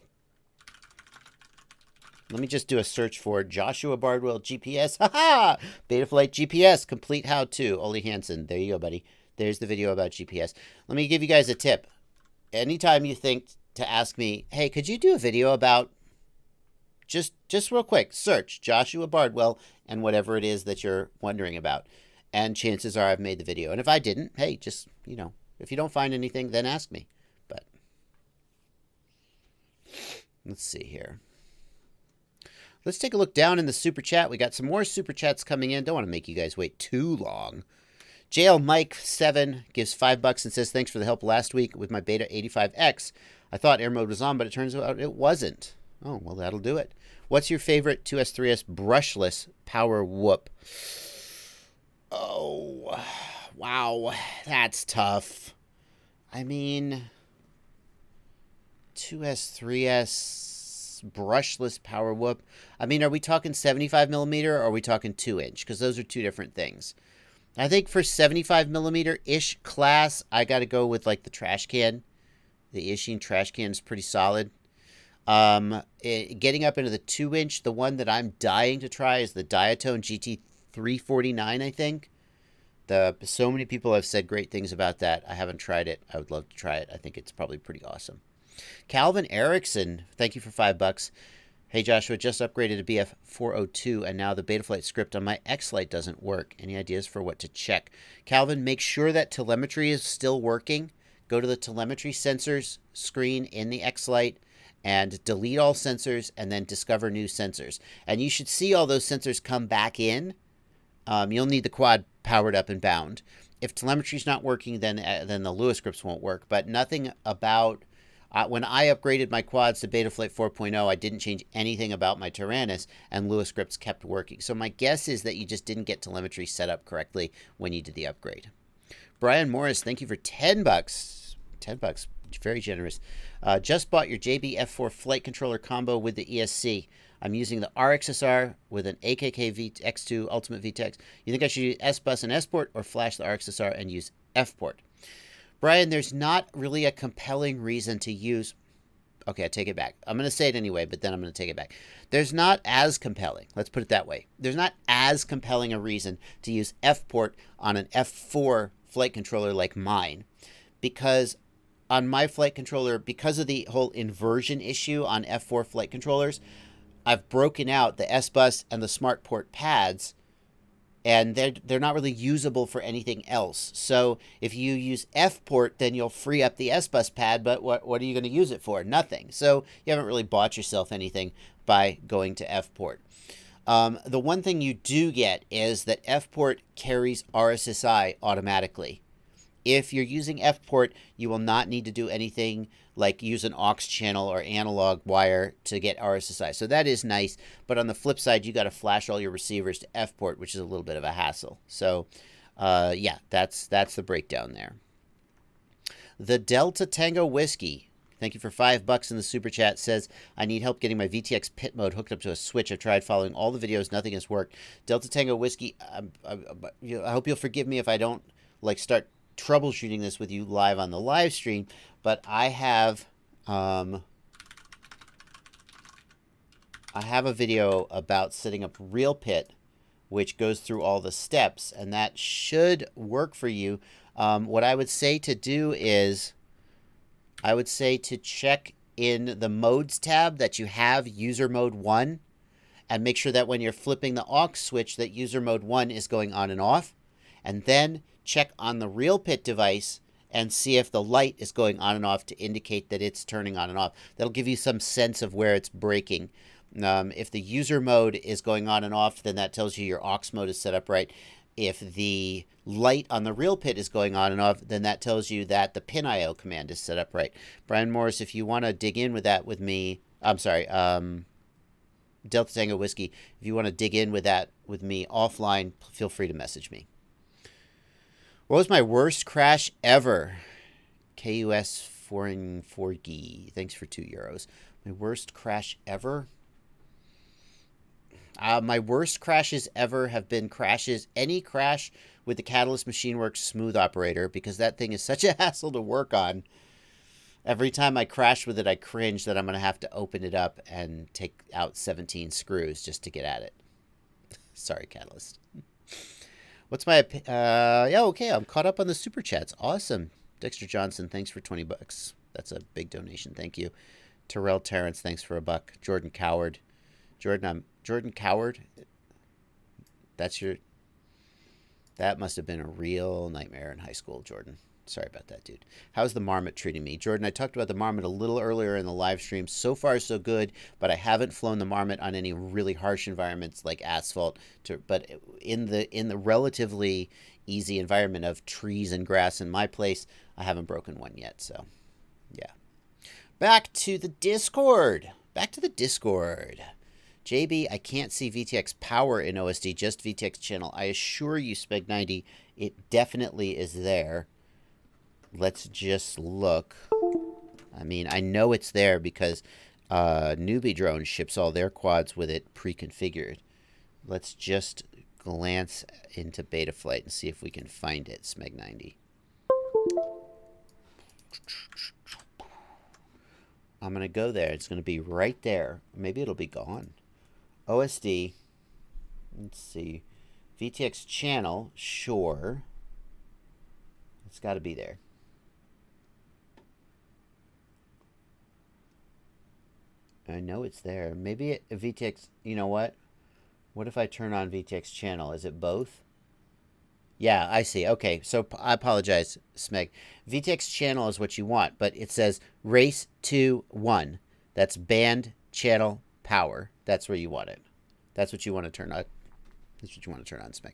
Let me just do a search for Joshua Bardwell GPS. Haha! Betaflight GPS, complete how-to. Ole Hansen. There you go, buddy. There's the video about GPS. Let me give you guys a tip. Anytime you think to ask me, hey, could you do a video about Just real quick, search Joshua Bardwell and whatever it is that you're wondering about. And chances are I've made the video. And if I didn't, hey, just, if you don't find anything, then ask me. But let's see here. Let's take a look down in the super chat. We got some more super chats coming in. Don't want to make you guys wait too long. JL Mike 7 gives $5 and says, thanks for the help last week with my Beta 85X. I thought air mode was on, but it turns out it wasn't. Oh, well, that'll do it. What's your favorite 2S, 3S brushless power whoop? Oh, wow. That's tough. I mean, 2S, 3S brushless power whoop. I mean, are we talking 75 millimeter or are we talking 2-inch? Because those are two different things. I think for 75 millimeter-ish class, I got to go with like the trash can. The Ishin trash can is pretty solid. Getting up into the 2-inch, the one that I'm dying to try is the Diatone GT349, I think. So many people have said great things about that. I haven't tried it. I would love to try it. I think it's probably pretty awesome. Calvin Erickson, thank you for $5. Hey Joshua, just upgraded to BF 402 and now the Betaflight script on my X-Lite doesn't work. Any ideas for what to check? Calvin, make sure that telemetry is still working. Go to the telemetry sensors screen in the X-Lite and delete all sensors and then discover new sensors. And you should see all those sensors come back in. You'll need the quad powered up and bound. If telemetry is not working, then the Lua scripts won't work. But nothing about... when I upgraded my quads to Betaflight 4.0, I didn't change anything about my Tyrannus, and Lua scripts kept working. So my guess is that you just didn't get telemetry set up correctly when you did the upgrade. Brian Morris, thank you for $10. $10, very generous. Just bought your JB F4 flight controller combo with the ESC. I'm using the RXSR with an AKK X2 Ultimate VTX. You think I should use S-Bus and S-Port or flash the RXSR and use F-Port? Brian, there's not really a compelling reason to use... Okay, I take it back. I'm going to say it anyway, but then I'm going to take it back. There's not as compelling. Let's put it that way. There's not as compelling a reason to use F-Port on an F4 flight controller like mine. Because on my flight controller, because of the whole inversion issue on F4 flight controllers, I've broken out the S-Bus and the SmartPort pads, and they're not really usable for anything else. So if you use F-Port, then you'll free up the S-Bus pad, but what are you going to use it for? Nothing. So you haven't really bought yourself anything by going to F-Port. The one thing you do get is that F-Port carries RSSI automatically. If you're using F-Port, you will not need to do anything like use an aux channel or analog wire to get RSSI. So that is nice. But on the flip side, you got to flash all your receivers to F-Port, which is a little bit of a hassle. So yeah, that's the breakdown there. The Delta Tango Whiskey, thank you for $5 in the super chat, says, I need help getting my VTX pit mode hooked up to a switch. I've tried following all the videos. Nothing has worked. Delta Tango Whiskey, I hope you'll forgive me if I don't start troubleshooting this with you live on the live stream, but I have a video about setting up Real Pit, which goes through all the steps, and that should work for you. What I would say to do is I would say to check in the modes tab that you have user mode 1 and make sure that when you're flipping the aux switch that user mode 1 is going on and off, and then check on the Real Pit device and see if the light is going on and off to indicate that it's turning on and off. That'll give you some sense of where it's breaking. If the user mode is going on and off, then that tells you your aux mode is set up right. If the light on the Real Pit is going on and off, then that tells you that the pin.io command is set up right. Brian Morris, if you want to dig in with that with me, I'm sorry, Delta Tango Whiskey, if you want to dig in with that with me offline, feel free to message me. What was my worst crash ever? KUS Foreign 4G. Thanks for €2. My worst crash ever? My worst crashes ever have been any crash with the Catalyst MachineWorks Smooth Operator, because that thing is such a hassle to work on. Every time I crash with it, I cringe that I'm going to have to open it up and take out 17 screws just to get at it. Sorry, Catalyst. What's my... yeah, okay, I'm caught up on the super chats. Awesome. Dexter Johnson, thanks for $20. That's a big donation. Thank you. Terrell Terrence, thanks for $1. Jordan Coward, Jordan Coward. That must have been a real nightmare in high school, Jordan. Sorry about that, dude. How's the marmot treating me? Jordan, I talked about the marmot a little earlier in the live stream. So far, so good, but I haven't flown the marmot on any really harsh environments like asphalt. But in the relatively easy environment of trees and grass in my place, I haven't broken one yet. So, yeah. Back to the Discord. JB, I can't see VTX Power in OSD, just VTX channel. I assure you, Speg90, it definitely is there. Let's just look. I mean, I know it's there because Newbie Drone ships all their quads with it pre-configured. Let's just glance into Betaflight and see if we can find it, Smeg90. I'm going to go there. It's going to be right there. Maybe it'll be gone. OSD. Let's see. VTX channel. Sure. It's got to be there. I know it's there. Maybe VTX... You know what? What if I turn on VTX channel? Is it both? Yeah, I see. Okay, so I apologize, Smeg. VTX channel is what you want, but it says race 2 1. That's band channel power. That's where you want it. That's what you want to turn on. That's what you want to turn on, Smeg.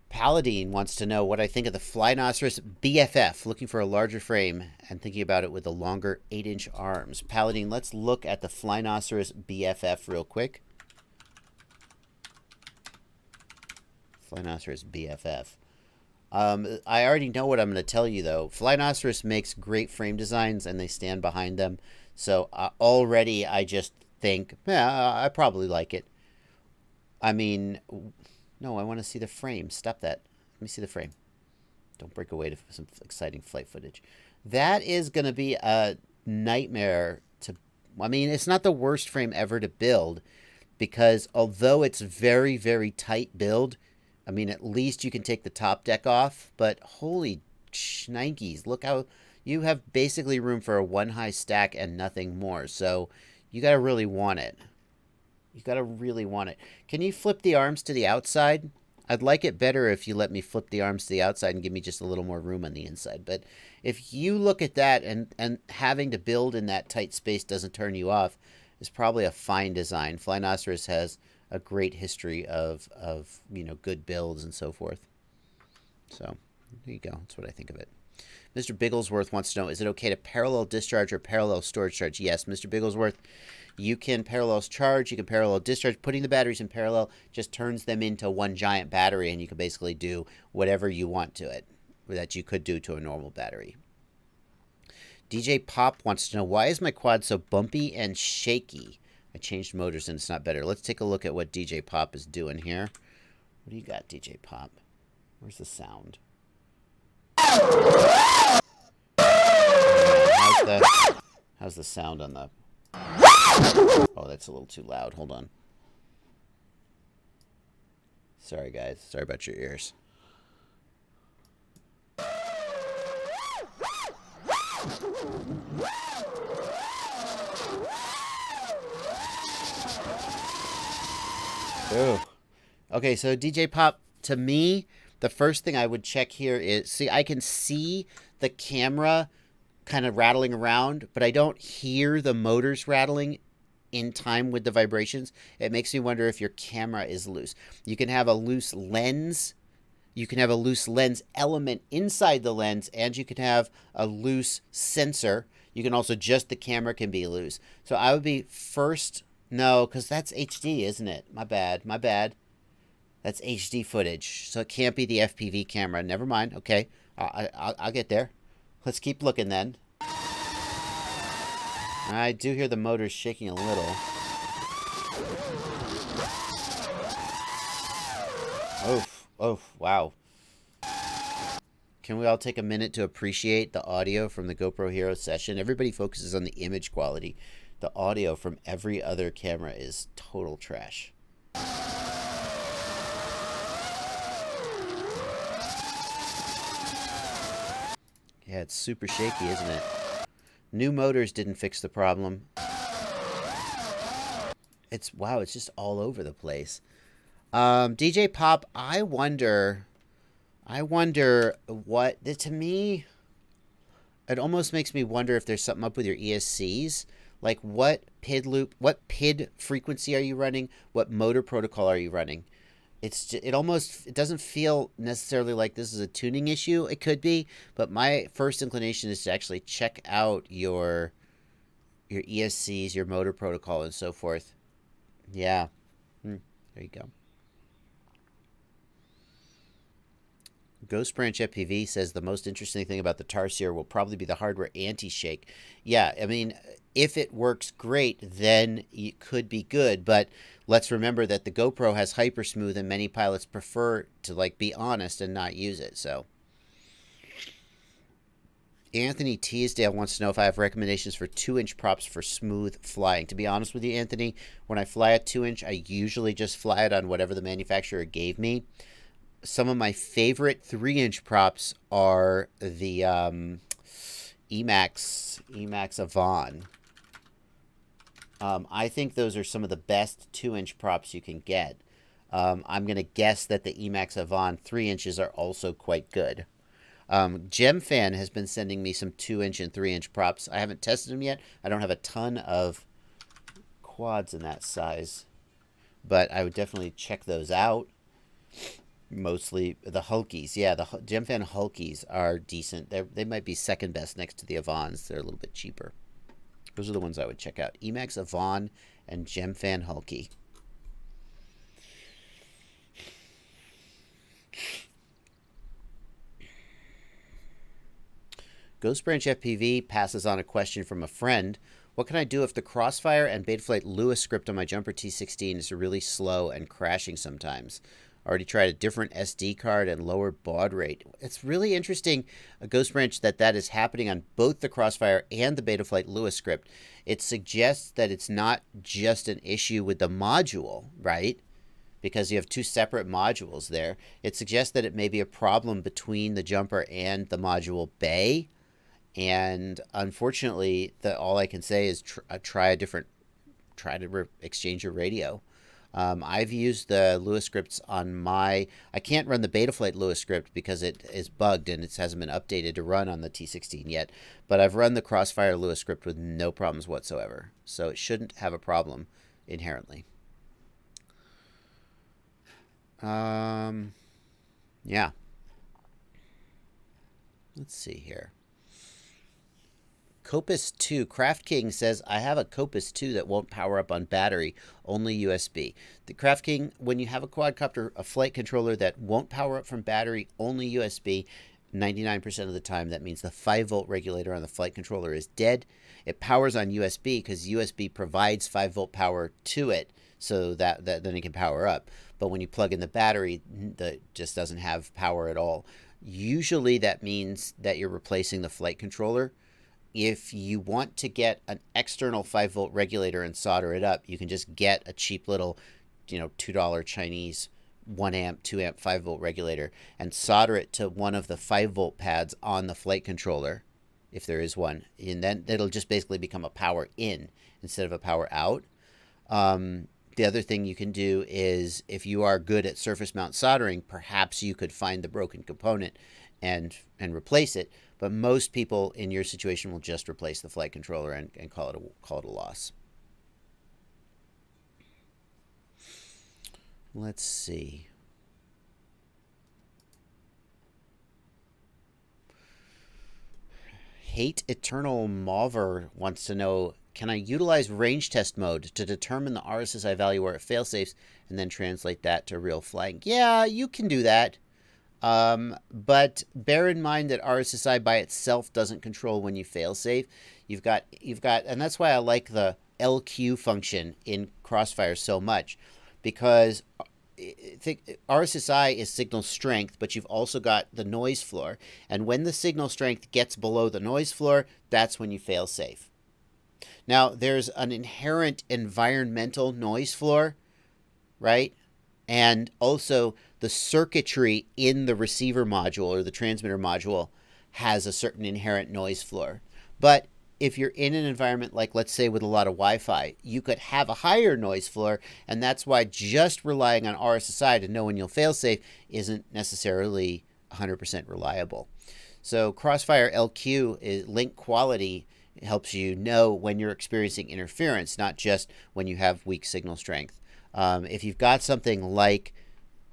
Paladine wants to know what I think of the Oestrus BFF, looking for a larger frame and thinking about it with the longer 8-inch arms. Paladine, let's look at the Oestrus BFF real quick. Oestrus BFF. I already know what I'm going to tell you, though. Oestrus makes great frame designs, and they stand behind them. So already I just think, yeah, I probably like it. I mean... No, I want to see the frame. Stop that. Let me see the frame. Don't break away to some exciting flight footage. That is going to be a nightmare to... I mean, it's not the worst frame ever to build because although it's very, very tight build, I mean, at least you can take the top deck off. But holy shnikes, look how... You have basically room for a one-high stack and nothing more. So you got to really want it. You got to really want it. Can you flip the arms to the outside? I'd like it better if you let me flip the arms to the outside and give me just a little more room on the inside. But if you look at that and having to build in that tight space doesn't turn you off, it's probably a fine design. Oestrus has a great history of you know, good builds and so forth. So there you go. That's what I think of it. Mr. Bigglesworth wants to know, is it okay to parallel discharge or parallel storage charge? Yes, Mr. Bigglesworth. You can parallel charge, you can parallel discharge. Putting the batteries in parallel just turns them into one giant battery, and you can basically do whatever you want to it that you could do to a normal battery. DJ Pop wants to know, why is my quad so bumpy and shaky? I changed motors and it's not better. Let's take a look at what DJ Pop is doing here. What do you got, DJ Pop? Where's the sound? How's the sound on the... Oh, that's a little too loud. Hold on. Sorry, guys. Sorry about your ears. Ooh. Okay, so DJ Pop, to me, the first thing I would check here is... See, I can see the camera kind of rattling around, but I don't hear the motors rattling in time with the vibrations. It makes me wonder if your camera is loose. You can have a loose lens. You can have a loose lens element inside the lens, and you can have a loose sensor. You can also just, the camera can be loose. So I would be first, no, because that's HD, isn't it? My bad. That's HD footage, so it can't be the FPV camera. Never mind. Okay, I'll get there. Let's keep looking then. I do hear the motors shaking a little. Oh, wow. Can we all take a minute to appreciate the audio from the GoPro Hero session? Everybody focuses on the image quality. The audio from every other camera is total trash. Yeah, it's super shaky, isn't it? New motors didn't fix the problem. wow, it's just all over the place. DJ Pop, I wonder what, to me, it almost makes me wonder if there's something up with your ESCs. Like what PID frequency are you running? What motor protocol are you running? It doesn't feel necessarily like this is a tuning issue. It could be, but my first inclination is to actually check out your ESCs, your motor protocol, and so forth. Yeah. There you go. Ghost Branch FPV says the most interesting thing about the Tarsier will probably be the hardware anti-shake. Yeah, I mean, if it works great, then it could be good. But let's remember that the GoPro has hypersmooth, and many pilots prefer to be honest and not use it. So Anthony Teasdale wants to know if I have recommendations for 2-inch props for smooth flying. To be honest with you, Anthony, when I fly a 2-inch, I usually just fly it on whatever the manufacturer gave me. Some of my favorite 3-inch props are the Emax Avon. I think those are some of the best 2-inch props you can get. I'm going to guess that the Emax Avon 3 inches are also quite good. GemFan has been sending me some 2-inch and 3-inch props. I haven't tested them yet. I don't have a ton of quads in that size, but I would definitely check those out. Mostly the Hulkies. Yeah, the GemFan Hulkies are decent. They might be second best next to the Avons. They're a little bit cheaper. Those are the ones I would check out. Emax Avon and GemFan Hulky. Ghost Branch FPV passes on a question from a friend. What can I do if the Crossfire and Betaflight Lewis script on my Jumper T16 is really slow and crashing sometimes? Already tried a different SD card and lower baud rate. It's really interesting, Ghost Branch, that is happening on both the Crossfire and the Betaflight Lewis script. It suggests that it's not just an issue with the module, right? Because you have two separate modules there. It suggests that it may be a problem between the jumper and the module bay. And unfortunately, all I can say is try to exchange your radio. I've used the Lewis scripts on I can't run the Betaflight Lewis script because it is bugged and it hasn't been updated to run on the T16 yet. But I've run the Crossfire Lewis script with no problems whatsoever. So it shouldn't have a problem inherently. Yeah. Let's see here. Copus 2. Craft King says, I have a Copus 2 that won't power up on battery, only USB. The Craft King, when you have a quadcopter, a flight controller that won't power up from battery, only USB, 99% of the time, that means the 5-volt regulator on the flight controller is dead. It powers on USB because USB provides 5-volt power to it so that then it can power up. But when you plug in the battery, that just doesn't have power at all. Usually that means that you're replacing the flight controller. If you want to get an external 5-volt regulator and solder it up, you can just get a cheap little, $2 Chinese 1 amp, 2 amp, 5-volt regulator and solder it to one of the 5-volt pads on the flight controller, if there is one. And then it'll just basically become a power in instead of a power out. The other thing you can do is, if you are good at surface mount soldering, perhaps you could find the broken component and replace it. But most people in your situation will just replace the flight controller and call it a loss. Let's see. Hate Eternal Mauver wants to know, can I utilize range test mode to determine the RSSI value where it failsafes and then translate that to real flying? Yeah, you can do that. But bear in mind that RSSI by itself doesn't control when you failsafe. You've got, and that's why I like the LQ function in Crossfire so much, because RSSI is signal strength, but you've also got the noise floor. And when the signal strength gets below the noise floor, that's when you failsafe. Now, there's an inherent environmental noise floor, right? And also the circuitry in the receiver module or the transmitter module has a certain inherent noise floor. But if you're in an environment like, let's say, with a lot of Wi-Fi, you could have a higher noise floor, and that's why just relying on RSSI to know when you'll fail-safe isn't necessarily 100% reliable. So Crossfire LQ is link quality. It helps you know when you're experiencing interference, not just when you have weak signal strength. If you've got something like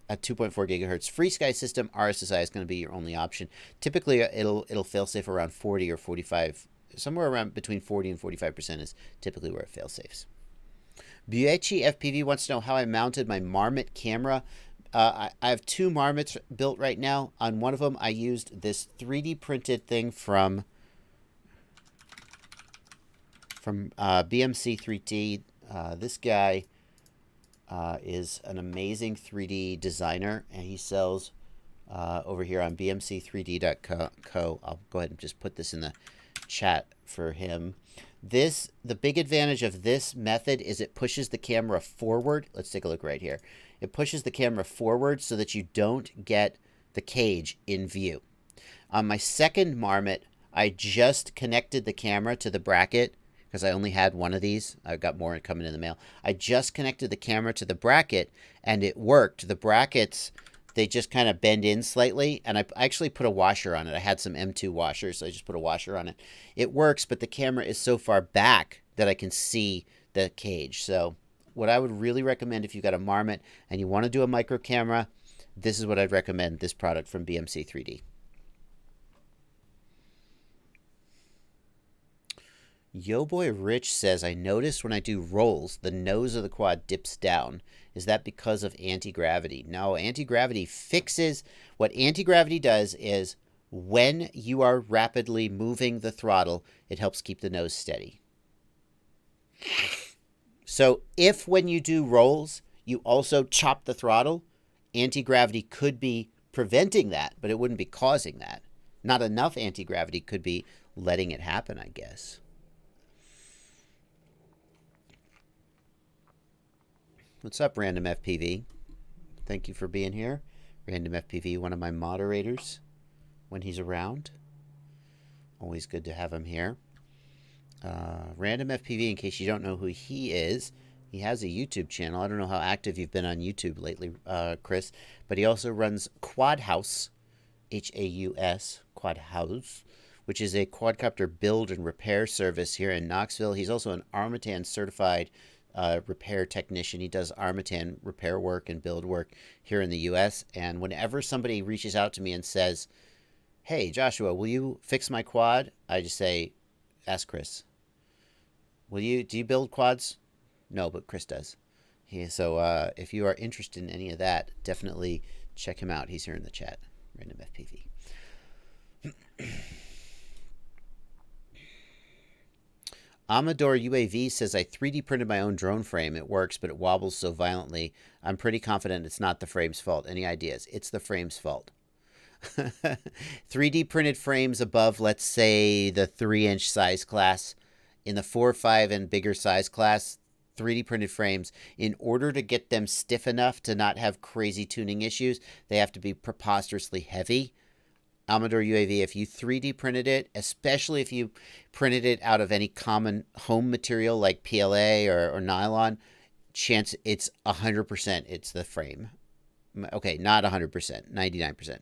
a 2.4 gigahertz FreeSky system, RSSI is going to be your only option. Typically, it'll fail safe around 40 or 45, somewhere around between 40 and 45% is typically where it fail safes. Buechi FPV wants to know how I mounted my Marmot camera. I have two Marmots built right now. On one of them, I used this 3D printed thing from BMC 3D. This guy is an amazing 3D designer, and he sells over here on bmc3d.co. I'll go ahead and just put this in the chat for him. The big advantage of this method is it pushes the camera forward. Let's take a look right here. It pushes the camera forward so that you don't get the cage in view. On my second Marmot, I just connected the camera to the bracket because I only had one of these. I've got more coming in the mail. I just connected the camera to the bracket, and it worked. The brackets, they just kind of bend in slightly, and I actually put a washer on it. I had some M2 washers, so I just put a washer on it. It works, but the camera is so far back that I can see the cage. So what I would really recommend if you've got a Marmot and you want to do a micro camera, this is what I'd recommend, this product from BMC 3D. Yo Boy Rich says, I notice when I do rolls, the nose of the quad dips down. Is that because of anti-gravity? No, anti-gravity fixes. What anti-gravity does is when you are rapidly moving the throttle, it helps keep the nose steady. So if when you do rolls, you also chop the throttle, anti-gravity could be preventing that, but it wouldn't be causing that. Not enough anti-gravity could be letting it happen, I guess. What's up, Random FPV? Thank you for being here. Random FPV, one of my moderators when he's around. Always good to have him here. Random FPV, in case you don't know who he is, he has a YouTube channel. I don't know how active you've been on YouTube lately, Chris, but he also runs Quad House, H-A-U-S, Quad House, which is a quadcopter build and repair service here in Knoxville. He's also an Armatan certified repair technician. He does Armatan repair work and build work here in the U.S. And whenever somebody reaches out to me and says, hey, Joshua, will you fix my quad? I just say, ask Chris. Do you build quads? No, but Chris does. So if you are interested in any of that, definitely check him out. He's here in the chat. Random FPV. Amador UAV says, I 3D printed my own drone frame. It works, but it wobbles so violently. I'm pretty confident it's not the frame's fault. Any ideas? It's the frame's fault. 3D printed frames above, let's say, the 3-inch size class. In the 4, 5, and bigger size class, 3D printed frames, in order to get them stiff enough to not have crazy tuning issues, they have to be preposterously heavy. Amador UAV, if you 3D printed it, especially if you printed it out of any common home material like PLA or nylon, chance it's 100% it's the frame. Okay, not 100%, 99%.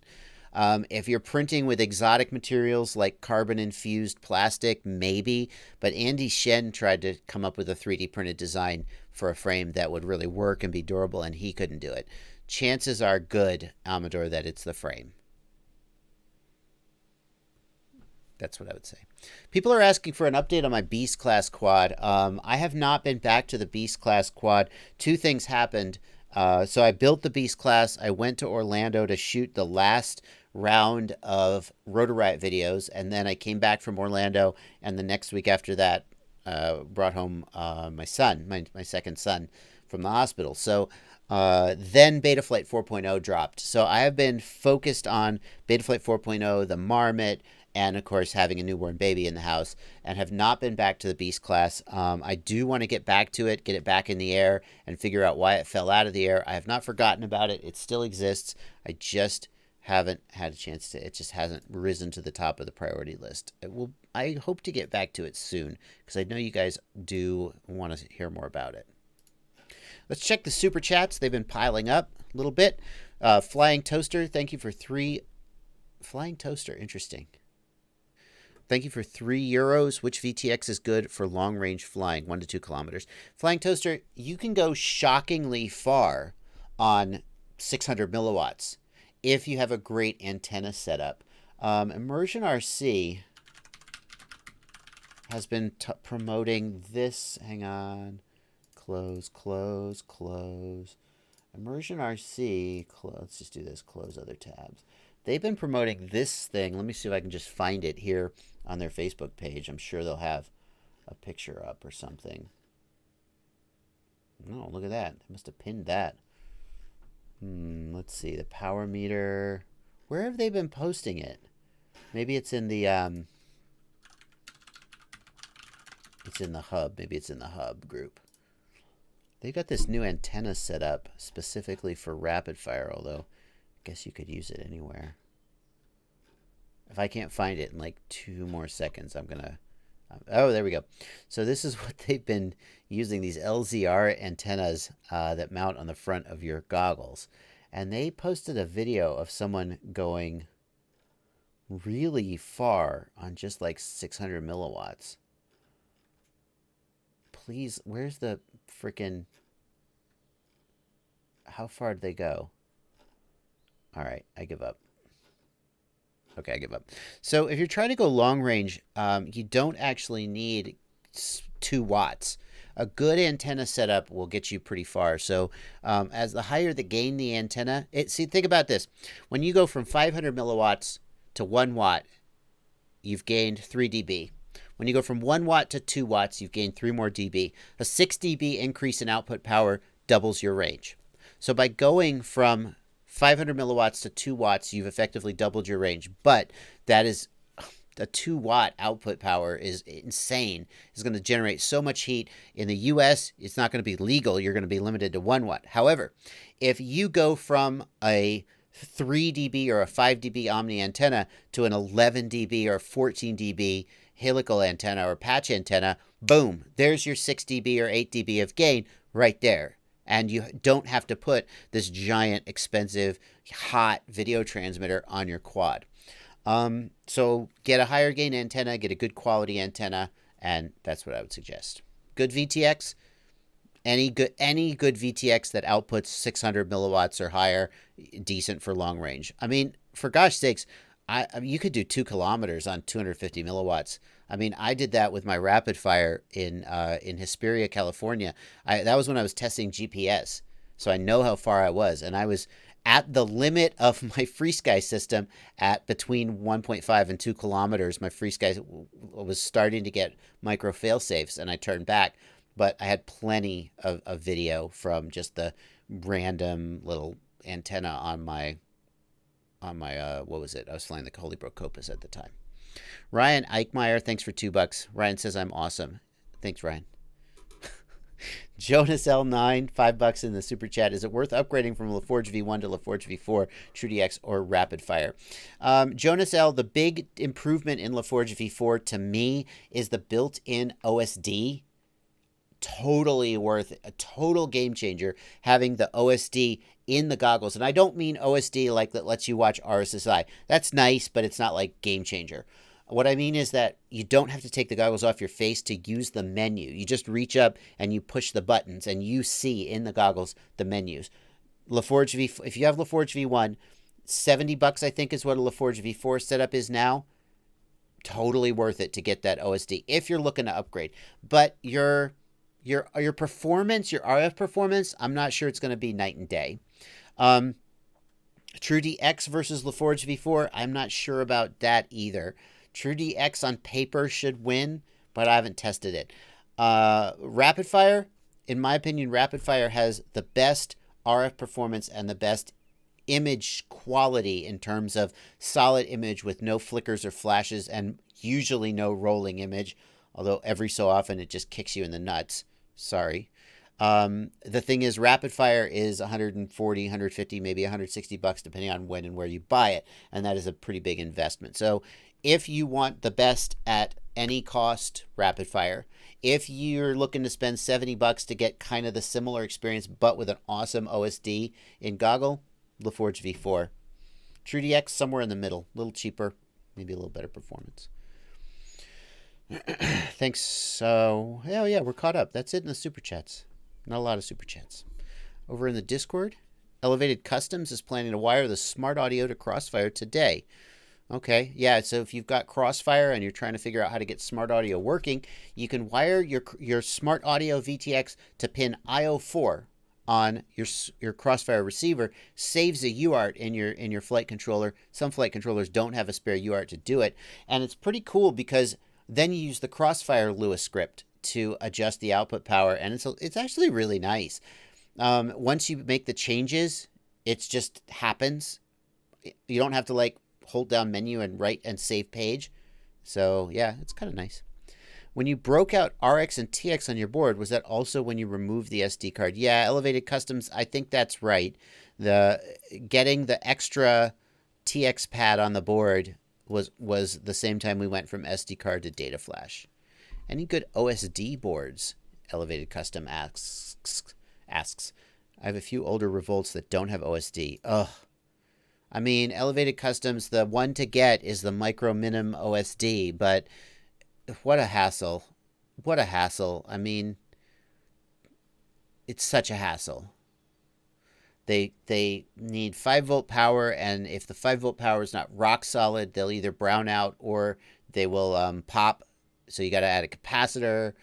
If you're printing with exotic materials like carbon-infused plastic, maybe. But Andy Shen tried to come up with a 3D printed design for a frame that would really work and be durable, and he couldn't do it. Chances are good, Amador, that it's the frame. That's what I would say. People are asking for an update on my Beast Class quad. I have not been back to the Beast Class quad. Two things happened. So I built the Beast Class. I went to Orlando to shoot the last round of Rotor Riot videos, and then I came back from Orlando, and the next week after that, brought home my son, my second son, from the hospital. So then Betaflight 4.0 dropped. So I have been focused on Betaflight 4.0, the Marmot, and of course having a newborn baby in the house, and have not been back to the Beast Class. I do want to get back to it, get it back in the air, and figure out why it fell out of the air. I have not forgotten about it. It still exists. I just haven't had a chance to. It just hasn't risen to the top of the priority list. I hope to get back to it soon because I know you guys do want to hear more about it. Let's check the super chats. They've been piling up a little bit. Flying Toaster, thank you for 3. Flying Toaster, interesting. Thank you for €3. Which VTX is good for long-range flying, 1 to 2 kilometers? Flying Toaster, you can go shockingly far on 600 milliwatts if you have a great antenna setup. Immersion RC has been promoting this. Hang on. Close. Immersion RC. Let's just do this. Close other tabs. They've been promoting this thing. Let me see if I can just find it here on their Facebook page. I'm sure they'll have a picture up or something. Oh, look at that. They must have pinned that. Let's see. The power meter. Where have they been posting it? Maybe it's in the it's in the hub. Maybe it's in the hub group. They got this new antenna set up specifically for rapid fire, although I guess you could use it anywhere. If I can't find it in like 2 more seconds, I'm gonna. Oh, there we go. So this is what they've been using, these LZR antennas that mount on the front of your goggles. And they posted a video of someone going really far on just like 600 milliwatts. Please, where's the freaking... How far did they go? All right, I give up. Okay, I give up. So if you're trying to go long range, you don't actually need 2 watts. A good antenna setup will get you pretty far. So as the higher the gain the antenna, see, think about this. When you go from 500 milliwatts to 1 watt, you've gained 3 dB. When you go from 1 watt to 2 watts, you've gained 3 more dB. A 6 dB increase in output power doubles your range. So by going from 500 milliwatts to 2 watts, you've effectively doubled your range. But that is a 2 watt output power is insane. It's going to generate so much heat. In the US, it's not going to be legal. You're going to be limited to 1 watt. However, if you go from a 3 dB or a 5 dB omni antenna to an 11 dB or 14 dB helical antenna or patch antenna, boom, there's your 6 dB or 8 dB of gain right there. And you don't have to put this giant, expensive, hot video transmitter on your quad. So get a higher gain antenna, get a good quality antenna, and that's what I would suggest. Good VTX, any good VTX that outputs 600 milliwatts or higher, decent for long range. I mean, for gosh sakes, you could do 2 kilometers on 250 milliwatts. I mean, I did that with my rapid fire in Hesperia, California. That was when I was testing GPS, so I know how far I was, and I was at the limit of my FreeSky system at between 1.5 and 2 kilometers. My FreeSky was starting to get micro fail-safes, and I turned back, but I had plenty of video from just the random little antenna on my what was it? I was flying the Holybrook Copus at the time. Ryan Eichmeyer, thanks for $2. Ryan says I'm awesome. Thanks, Ryan. Jonas L9, $5 in the super chat. Is it worth upgrading from LaForge V1 to LaForge V4, TrueDX, or Rapid Fire? Jonas L, the big improvement in LaForge V4 to me is the built-in OSD. Totally worth it. A total game changer having the OSD in the goggles. And I don't mean OSD like that lets you watch RSSI. That's nice, but it's not like game changer. What I mean is that you don't have to take the goggles off your face to use the menu. You just reach up and you push the buttons and you see in the goggles the menus. LaForge V, if you have LaForge V1, $70 I think is what a LaForge V4 setup is now. Totally worth it to get that OSD if you're looking to upgrade. But your performance, your RF performance, I'm not sure it's going to be night and day. TrueDX versus LaForge V4, I'm not sure about that either. TrueDX on paper should win, but I haven't tested it. Rapid Fire, in my opinion, Rapid Fire has the best RF performance and the best image quality in terms of solid image with no flickers or flashes and usually no rolling image, although every so often it just kicks you in the nuts. Sorry. The thing is, rapid fire is 140, 150, maybe 160 bucks, depending on when and where you buy it. And that is a pretty big investment. So if you want the best at any cost, rapid fire. If you're looking to spend 70 bucks to get kind of the similar experience, but with an awesome OSD in goggle, LaForge V4. TrueDX, somewhere in the middle, a little cheaper, maybe a little better performance. Thanks. So, yeah, we're caught up. That's it in the super chats. Not a lot of super chats. Over in the Discord, Elevated Customs is planning to wire the smart audio to Crossfire today. Okay, yeah, so if you've got Crossfire and you're trying to figure out how to get smart audio working, you can wire your smart audio VTX to pin IO4 on your Crossfire receiver. Saves a UART in your flight controller. Some flight controllers don't have a spare UART to do it, and it's pretty cool because then you use the Crossfire Lewis script to adjust the output power, and it's actually really nice. Once you make the changes, it just happens. You don't have to like hold down menu and write and save page. So yeah, it's kind of nice. When you broke out RX and TX on your board, was that also when you removed the SD card? Yeah, Elevated Customs, I think that's right. Getting the extra TX pad on the board was the same time we went from SD card to data flash. Any good OSD boards? Elevated Custom asks. I have a few older Revolts that don't have OSD. Ugh. I mean, Elevated Customs, the one to get is the Micro Minim OSD, but what a hassle. What a hassle. I mean, it's such a hassle. They need 5-volt power, and if the 5-volt power is not rock solid, they'll either brown out or they will pop. So you got to add a capacitor.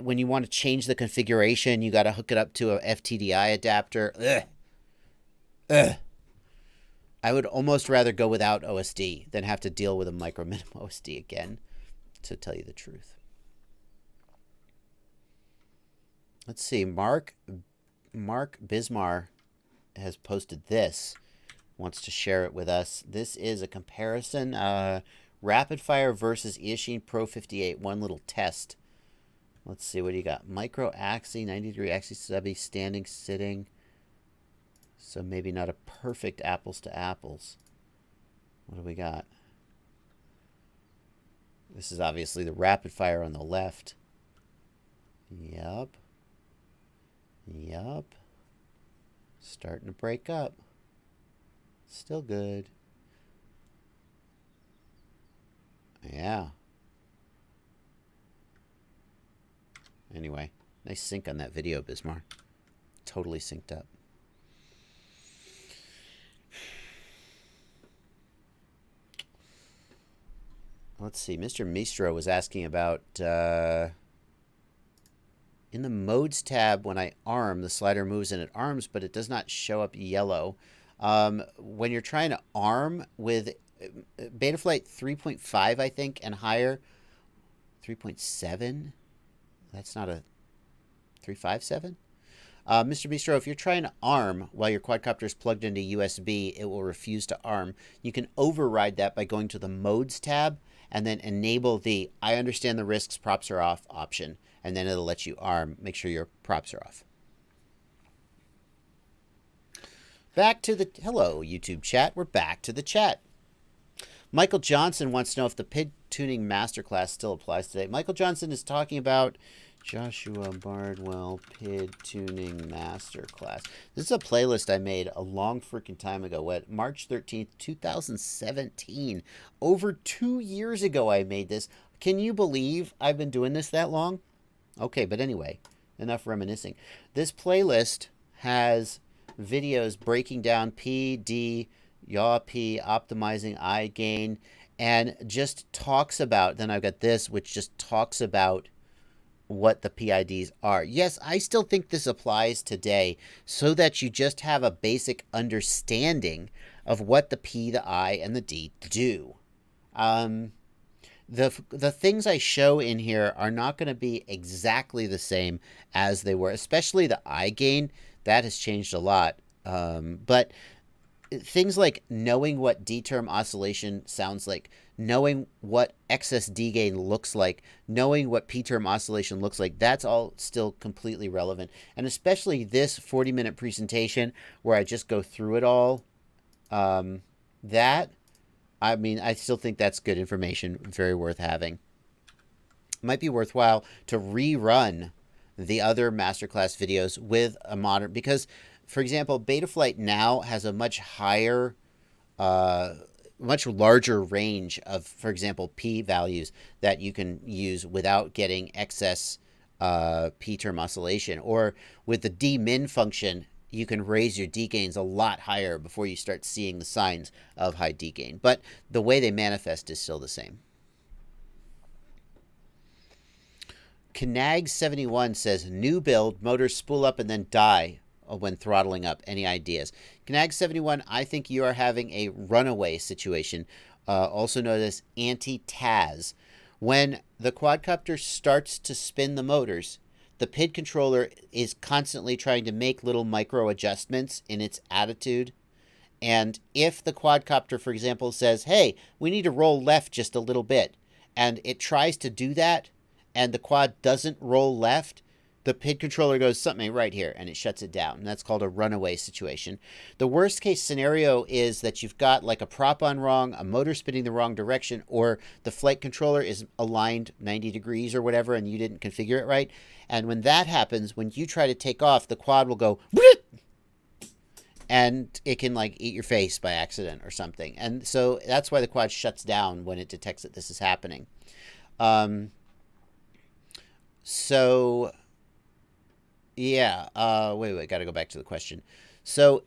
When you want to change the configuration, you got to hook it up to a FTDI adapter. Ugh. I would almost rather go without OSD than have to deal with a Micro Minim OSD again, to tell you the truth. Let's see. Mark Bismar has posted this, wants to share it with us. This is a comparison, rapid fire versus Eachine Pro 58, one little test. Let's see, what do you got? Micro axis, 90-degree axis stubby, standing, sitting. So maybe not a perfect apples to apples. What do we got? This is obviously the rapid fire on the left. Yup. Starting to break up. Still good. Yeah. Anyway, nice sync on that video, Bismarck. Totally synced up. Let's see. Mr. Mistro was asking about in the modes tab, when I arm, the slider moves and it arms, but it does not show up yellow. When you're trying to arm with Betaflight 3.5, I think, and higher, 3.7. That's not a 357. Mr. Bistro, if you're trying to arm while your quadcopter is plugged into USB, it will refuse to arm. You can override that by going to the modes tab and then enable the I understand the risks, props are off option, and then it'll let you arm. Make sure your props are off. Back to the hello YouTube chat. We're back to the chat. Michael Johnson wants to know if the PID tuning masterclass still applies today. Michael Johnson is talking about Joshua Bardwell PID tuning masterclass. This is a playlist I made a long freaking time ago. What, March 13th, 2017. Over 2 years ago I made this. Can you believe I've been doing this that long? Okay, but anyway, enough reminiscing. This playlist has videos breaking down P, D, yaw P, optimizing I gain, and just talks about, then I've got this, which just talks about what the PIDs are. Yes, I still think this applies today so that you just have a basic understanding of what the P, the I, and the D do. The things I show in here are not going to be exactly the same as they were, especially the I gain. That has changed a lot. But things like knowing what D-term oscillation sounds like, knowing what excess D gain looks like, knowing what P-term oscillation looks like, that's all still completely relevant. And especially this 40-minute presentation where I just go through it all, I still think that's good information, very worth having. Might be worthwhile to rerun the other masterclass videos with a modern, because, for example, Betaflight now has a much higher, much larger range of, for example, P values that you can use without getting excess P-term oscillation. Or with the D-min function, you can raise your D gains a lot higher before you start seeing the signs of high D gain. But the way they manifest is still the same. Knag71 says, new build, motors spool up and then die when throttling up. Any ideas? Knag71, I think you are having a runaway situation, also known as anti-TAS. When the quadcopter starts to spin the motors, the PID controller is constantly trying to make little micro adjustments in its attitude. And if the quadcopter, for example, says, hey, we need to roll left just a little bit, and it tries to do that, and the quad doesn't roll left, the PID controller goes, something ain't right here, and it shuts it down. And that's called a runaway situation. The worst case scenario is that you've got like a prop on wrong, a motor spinning the wrong direction, or the flight controller is aligned 90 degrees or whatever, and you didn't configure it right. And when that happens, when you try to take off, the quad will go, and it can like eat your face by accident or something. And so that's why the quad shuts down when it detects that this is happening. So, yeah, wait, got to go back to the question. So,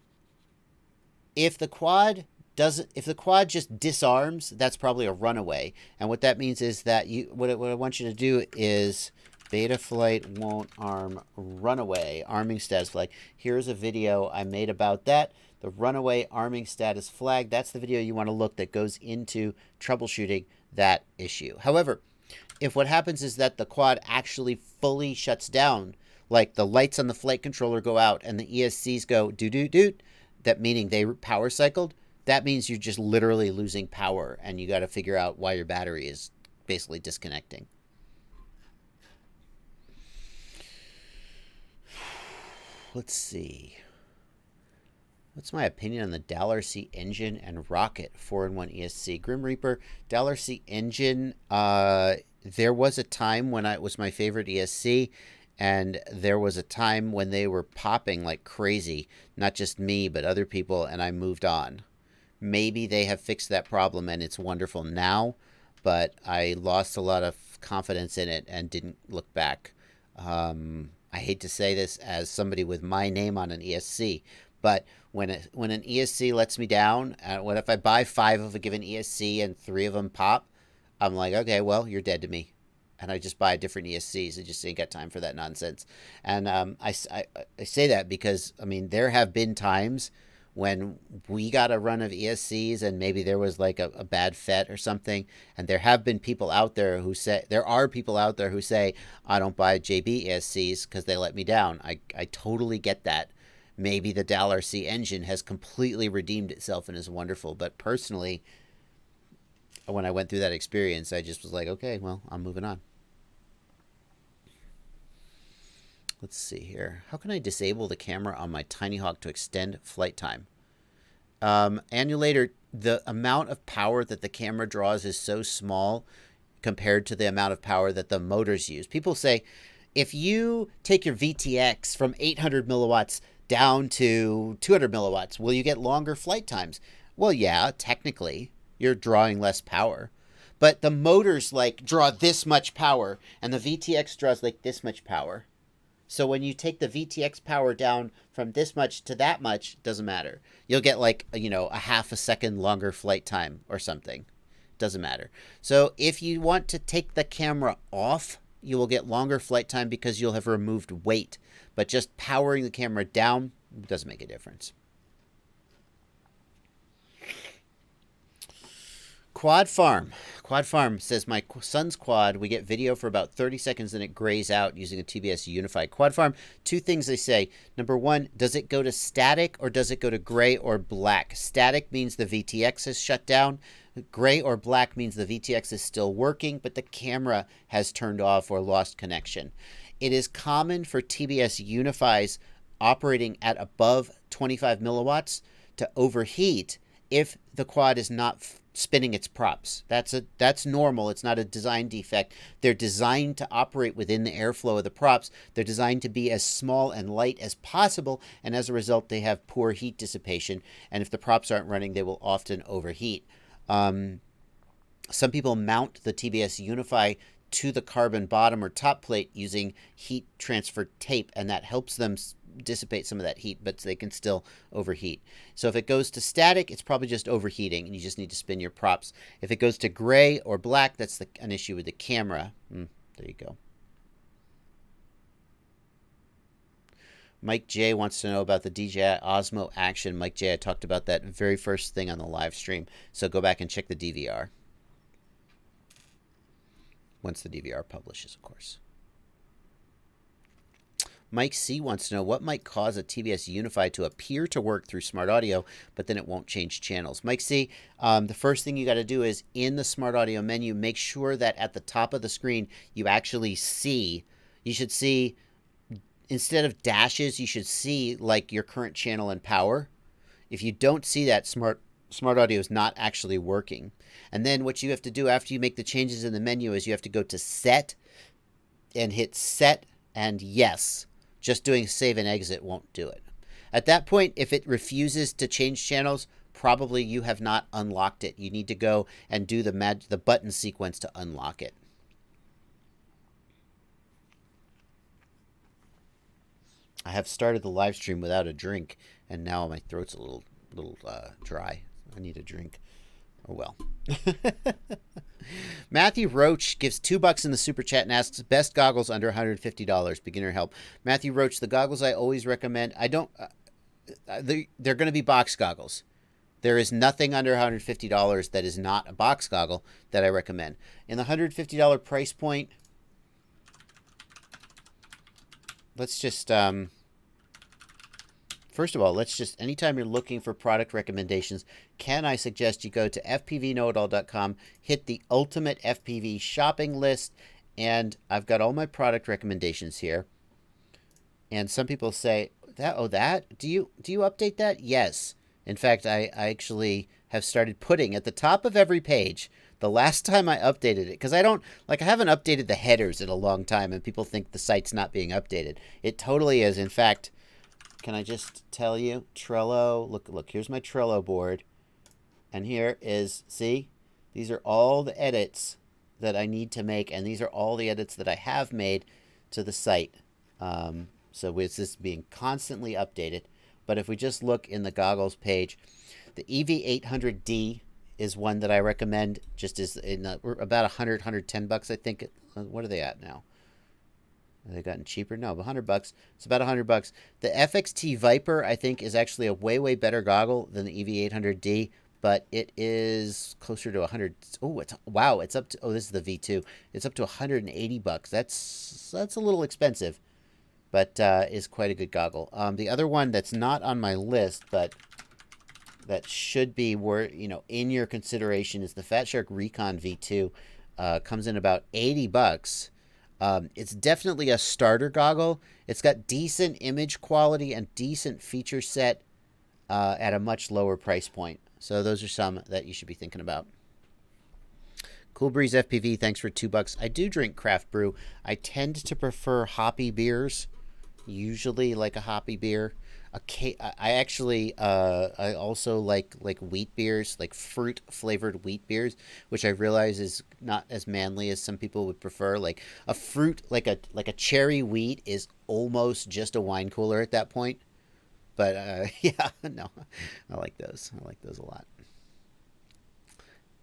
if the quad just disarms, that's probably a runaway. And what that means is that what I want you to do is Betaflight won't arm runaway, arming status flag. Here's a video I made about that. The runaway arming status flag, that's the video you want to look that goes into troubleshooting that issue. However, if what happens is that the quad actually fully shuts down, like the lights on the flight controller go out and the ESCs go doo-doo-doo, that meaning they power cycled, that means you're just literally losing power, and you got to figure out why your battery is basically disconnecting. Let's see. What's my opinion on the Tarsier engine and rocket 4-in-1 ESC? Grim Reaper, Tarsier engine, there was a time when it was my favorite ESC, and there was a time when they were popping like crazy. Not just me, but other people, and I moved on. Maybe they have fixed that problem and it's wonderful now, but I lost a lot of confidence in it and didn't look back. I hate to say this as somebody with my name on an ESC, but when an ESC lets me down, what if I buy 5 of a given ESC and 3 of them pop? I'm like, okay, well, you're dead to me. And I just buy different ESCs. I just ain't got time for that nonsense. And I say that because, I mean, there have been times when we got a run of ESCs and maybe there was like a bad FET or something. And there have been people out there who say, I don't buy JB ESCs because they let me down. I totally get that. Maybe the Tarsier engine has completely redeemed itself and is wonderful. But personally, when I went through that experience, I just was like, okay, well, I'm moving on. Let's see here. How can I disable the camera on my Tiny Hawk to extend flight time? Annulator, the amount of power that the camera draws is so small compared to the amount of power that the motors use. People say, if you take your VTX from 800 milliwatts down to 200 milliwatts, will you get longer flight times? Well, yeah, technically. You're drawing less power. But the motors like draw this much power and the VTX draws like this much power. So when you take the VTX power down from this much to that much, it doesn't matter. You'll get like, a half a second longer flight time or something. Doesn't matter. So if you want to take the camera off, you will get longer flight time because you'll have removed weight. But just powering the camera down doesn't make a difference. Quad Farm. Quad Farm says, my son's quad, we get video for about 30 seconds and it grays out using a TBS Unify. Quad Farm, two things they say. Number one, does it go to static or does it go to gray or black? Static means the VTX is shut down. Gray or black means the VTX is still working, but the camera has turned off or lost connection. It is common for TBS Unifys operating at above 25 milliwatts to overheat if the quad is not spinning its props. That's normal. It's not a design defect. They're designed to operate within the airflow of the props. They're designed to be as small and light as possible, and as a result, they have poor heat dissipation. And if the props aren't running, they will often overheat. Some people mount the TBS Unify to the carbon bottom or top plate using heat transfer tape, and that helps them dissipate some of that heat, but they can still overheat. So if it goes to static, it's probably just overheating, and you just need to spin your props. If it goes to gray or black, that's an issue with the camera. There you go. Mike J wants to know about the DJI Osmo Action. Mike J, I talked about that very first thing on the live stream, so go back and check the DVR. Once the DVR publishes, of course. Mike C wants to know what might cause a TBS Unify to appear to work through Smart Audio, but then it won't change channels. Mike C, the first thing you got to do is in the Smart Audio menu, make sure that at the top of the screen you actually see, you should see, instead of dashes, you should see like your current channel and power. If you don't see that, Smart Audio is not actually working. And then what you have to do after you make the changes in the menu is you have to go to Set and hit Set and Yes. Just doing save and exit won't do it. At that point, if it refuses to change channels, probably you have not unlocked it. You need to go and do the button sequence to unlock it. I have started the live stream without a drink, and now my throat's a little dry. I need a drink. Oh well. Matthew Roach gives $2 in the super chat and asks, best goggles under $150, beginner help. Matthew Roach, the goggles I always recommend, they're going to be box goggles. There is nothing under $150 that is not a box goggle that I recommend. In the $150 price point, let's just, first of all, anytime you're looking for product recommendations, can I suggest you go to fpvknowitall.com, hit the ultimate FPV shopping list, and I've got all my product recommendations here. And some people say, do you update that? Yes. In fact, I actually have started putting at the top of every page the last time I updated it, because I haven't updated the headers in a long time, and people think the site's not being updated. It totally is. In fact, can I just tell you, Trello, look, here's my Trello board. And here is, see, these are all the edits that I need to make, and these are all the edits that I have made to the site. So it's just being constantly updated. But if we just look in the goggles page, the EV800D is one that I recommend, just as in about $110, I think. What are they at now? Have they gotten cheaper? No, $100. It's about $100. The FXT Viper, I think, is actually a way better goggle than the EV800D, but it is closer to 100. Oh, it's up to, this is the V2. It's up to $180. That's a little expensive, but is quite a good goggle. The other one that's not on my list, but that should be in your consideration, is the Fat Shark Recon V2. Comes in about $80. It's definitely a starter goggle. It's got decent image quality and decent feature set at a much lower price point. So those are some that you should be thinking about. Cool Breeze FPV, thanks for $2. I do drink craft brew. I tend to prefer hoppy beers, usually like a hoppy beer. I also like wheat beers, like fruit flavored wheat beers, which I realize is not as manly as some people would prefer. Like a fruit, like a cherry wheat is almost just a wine cooler at that point. But yeah, no, I like those. I like those a lot.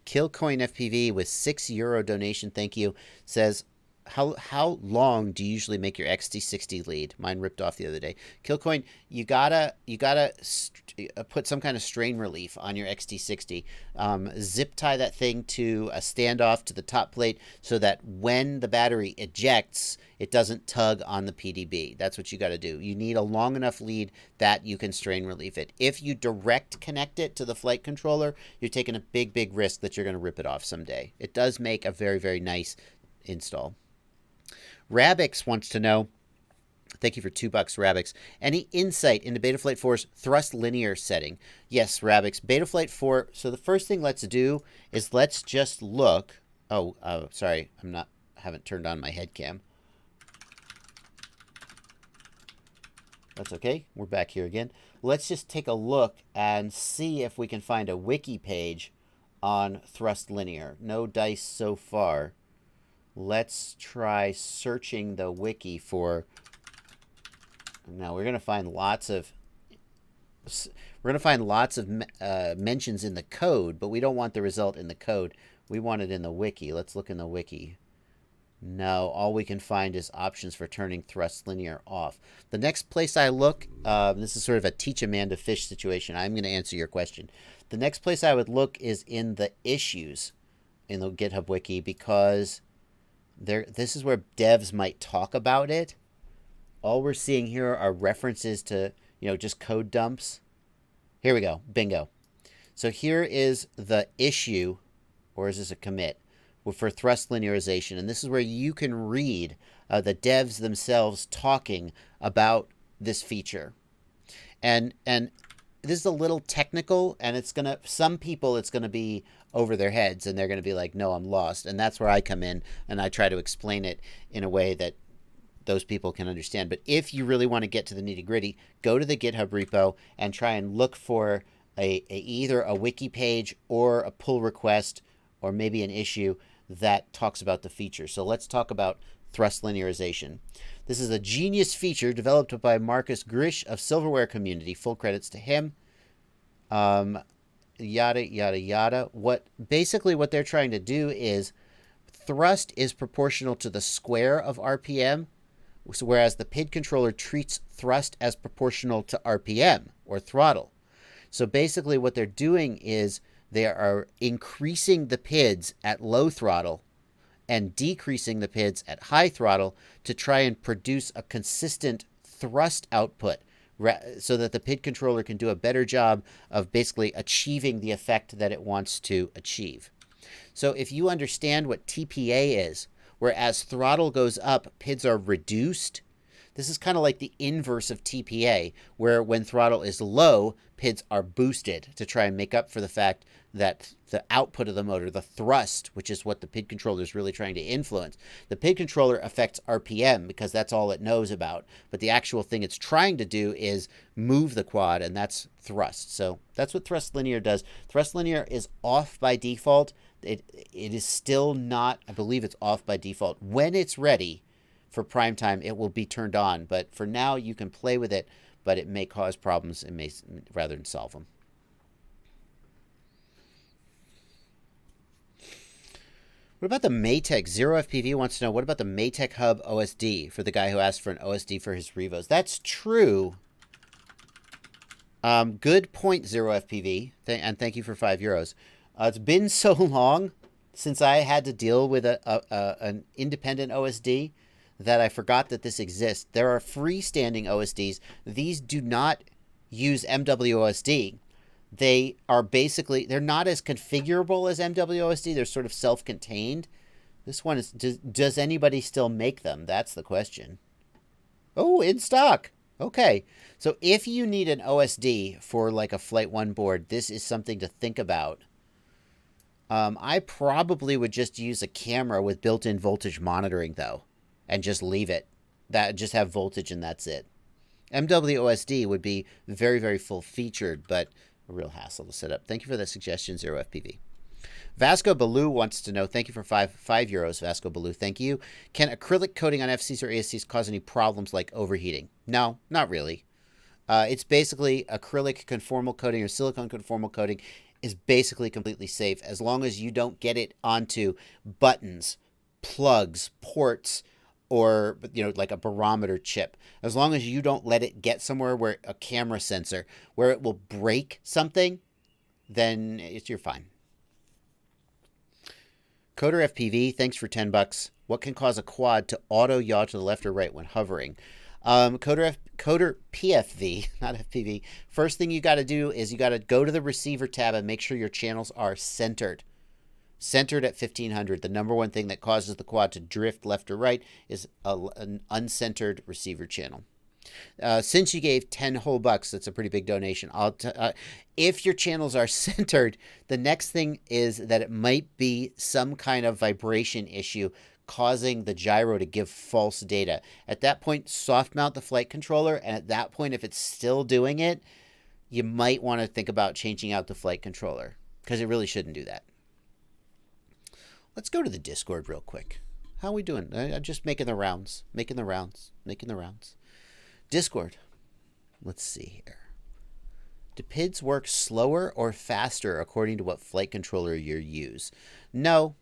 Killcoin FPV with €6 donation, thank you, says, how long do you usually make your XT60 lead? Mine ripped off the other day. Killcoin, you gotta put some kind of strain relief on your XT60. Zip tie that thing to a standoff to the top plate so that when the battery ejects, it doesn't tug on the PDB. That's what you got to do. You need a long enough lead that you can strain relief it. If you direct connect it to the flight controller, you're taking a big risk that you're going to rip it off someday. It does make a very nice install. Rabix wants to know, thank you for $2, Rabix. Any insight into Betaflight 4's thrust linear setting? Yes, Rabix. Betaflight 4. So the first thing let's do is let's just look. Oh, sorry, haven't turned on my head cam. That's okay. We're back here again. Let's just take a look and see if we can find a wiki page on thrust linear. No dice so far. Let's try searching the wiki for. Now we're going to find lots of mentions in the code, but we don't want the result in the code. We want it in the wiki. Let's look in the wiki. No, all we can find is options for turning thrust linear off. The next place I look, this is sort of a teach a man to fish situation. I'm going to answer your question. The next place I would look is in the issues in the GitHub wiki, because this is where devs might talk about it. All we're seeing here are references to, just code dumps. Here we go. Bingo. So here is the issue, or is this a commit? For thrust linearization, and this is where you can read the devs themselves talking about this feature. And this is a little technical, and some people it's gonna be over their heads, and they're gonna be like, no, I'm lost. And that's where I come in, and I try to explain it in a way that those people can understand. But if you really want to get to the nitty gritty, go to the GitHub repo and try and look for either a wiki page or a pull request or maybe an issue that talks about the feature. So let's talk about thrust linearization. This is a genius feature developed by Marcus Grish of Silverware Community. Full credits to him. Yada, yada, yada. What they're trying to do is thrust is proportional to the square of RPM, whereas the PID controller treats thrust as proportional to RPM, or throttle. So basically what they're doing is they are increasing the PIDs at low throttle and decreasing the PIDs at high throttle to try and produce a consistent thrust output so that the PID controller can do a better job of basically achieving the effect that it wants to achieve. So if you understand what TPA is, where as throttle goes up, PIDs are reduced, this is kind of like the inverse of TPA, where when throttle is low, PIDs are boosted to try and make up for the fact that the output of the motor, the thrust, which is what the PID controller is really trying to influence. The PID controller affects RPM because that's all it knows about. But the actual thing it's trying to do is move the quad, and that's thrust. So that's what thrust linear does. Thrust linear is off by default. It is still not, I believe it's off by default. When it's ready for prime time, it will be turned on. But for now, you can play with it, but it may cause problems rather than solve them. What about the Maytech? Zero FPV wants to know, what about the Maytech Hub OSD for the guy who asked for an OSD for his Revos? That's true. Good point, Zero FPV. And thank you for €5. It's been so long since I had to deal with an independent OSD that I forgot that this exists. There are freestanding OSDs. These do not use MWOSD. They are they're not as configurable as MWOSD. They're sort of self-contained. This one is, does anybody still make them? That's the question. Oh, in stock. Okay. So if you need an OSD for like a Flight 1 board, this is something to think about. I probably would just use a camera with built-in voltage monitoring, though, and just leave it. Just have voltage and that's it. MWOSD would be very full-featured, but a real hassle to set up. Thank you for that suggestion, Zero FPV. Vasco Baloo wants to know, thank you for €5, Vasco Baloo, thank you. Can acrylic coating on FCs or ASCs cause any problems like overheating? No, not really. It's basically acrylic conformal coating or silicone conformal coating is basically completely safe as long as you don't get it onto buttons plugs, ports, or like a barometer chip. As long as you don't let it get somewhere where a camera sensor where it will break something, then you're fine. Coder FPV, thanks for $10. What can cause a quad to auto yaw to the left or right when hovering? Coder PFV, not FPV. First thing you got to do is you got to go to the receiver tab and make sure your channels are centered. Centered at 1500. The number one thing that causes the quad to drift left or right is an uncentered receiver channel. Since you gave 10 whole bucks, that's a pretty big donation. If your channels are centered, the next thing is that it might be some kind of vibration issue causing the gyro to give false data. At that point, soft mount the flight controller, and at that point, if it's still doing it, you might want to think about changing out the flight controller, because it really shouldn't do that. Let's go to the Discord real quick. How are we doing? I'm just making the rounds. Discord. Let's see here. Do PIDs work slower or faster according to what flight controller you use? No.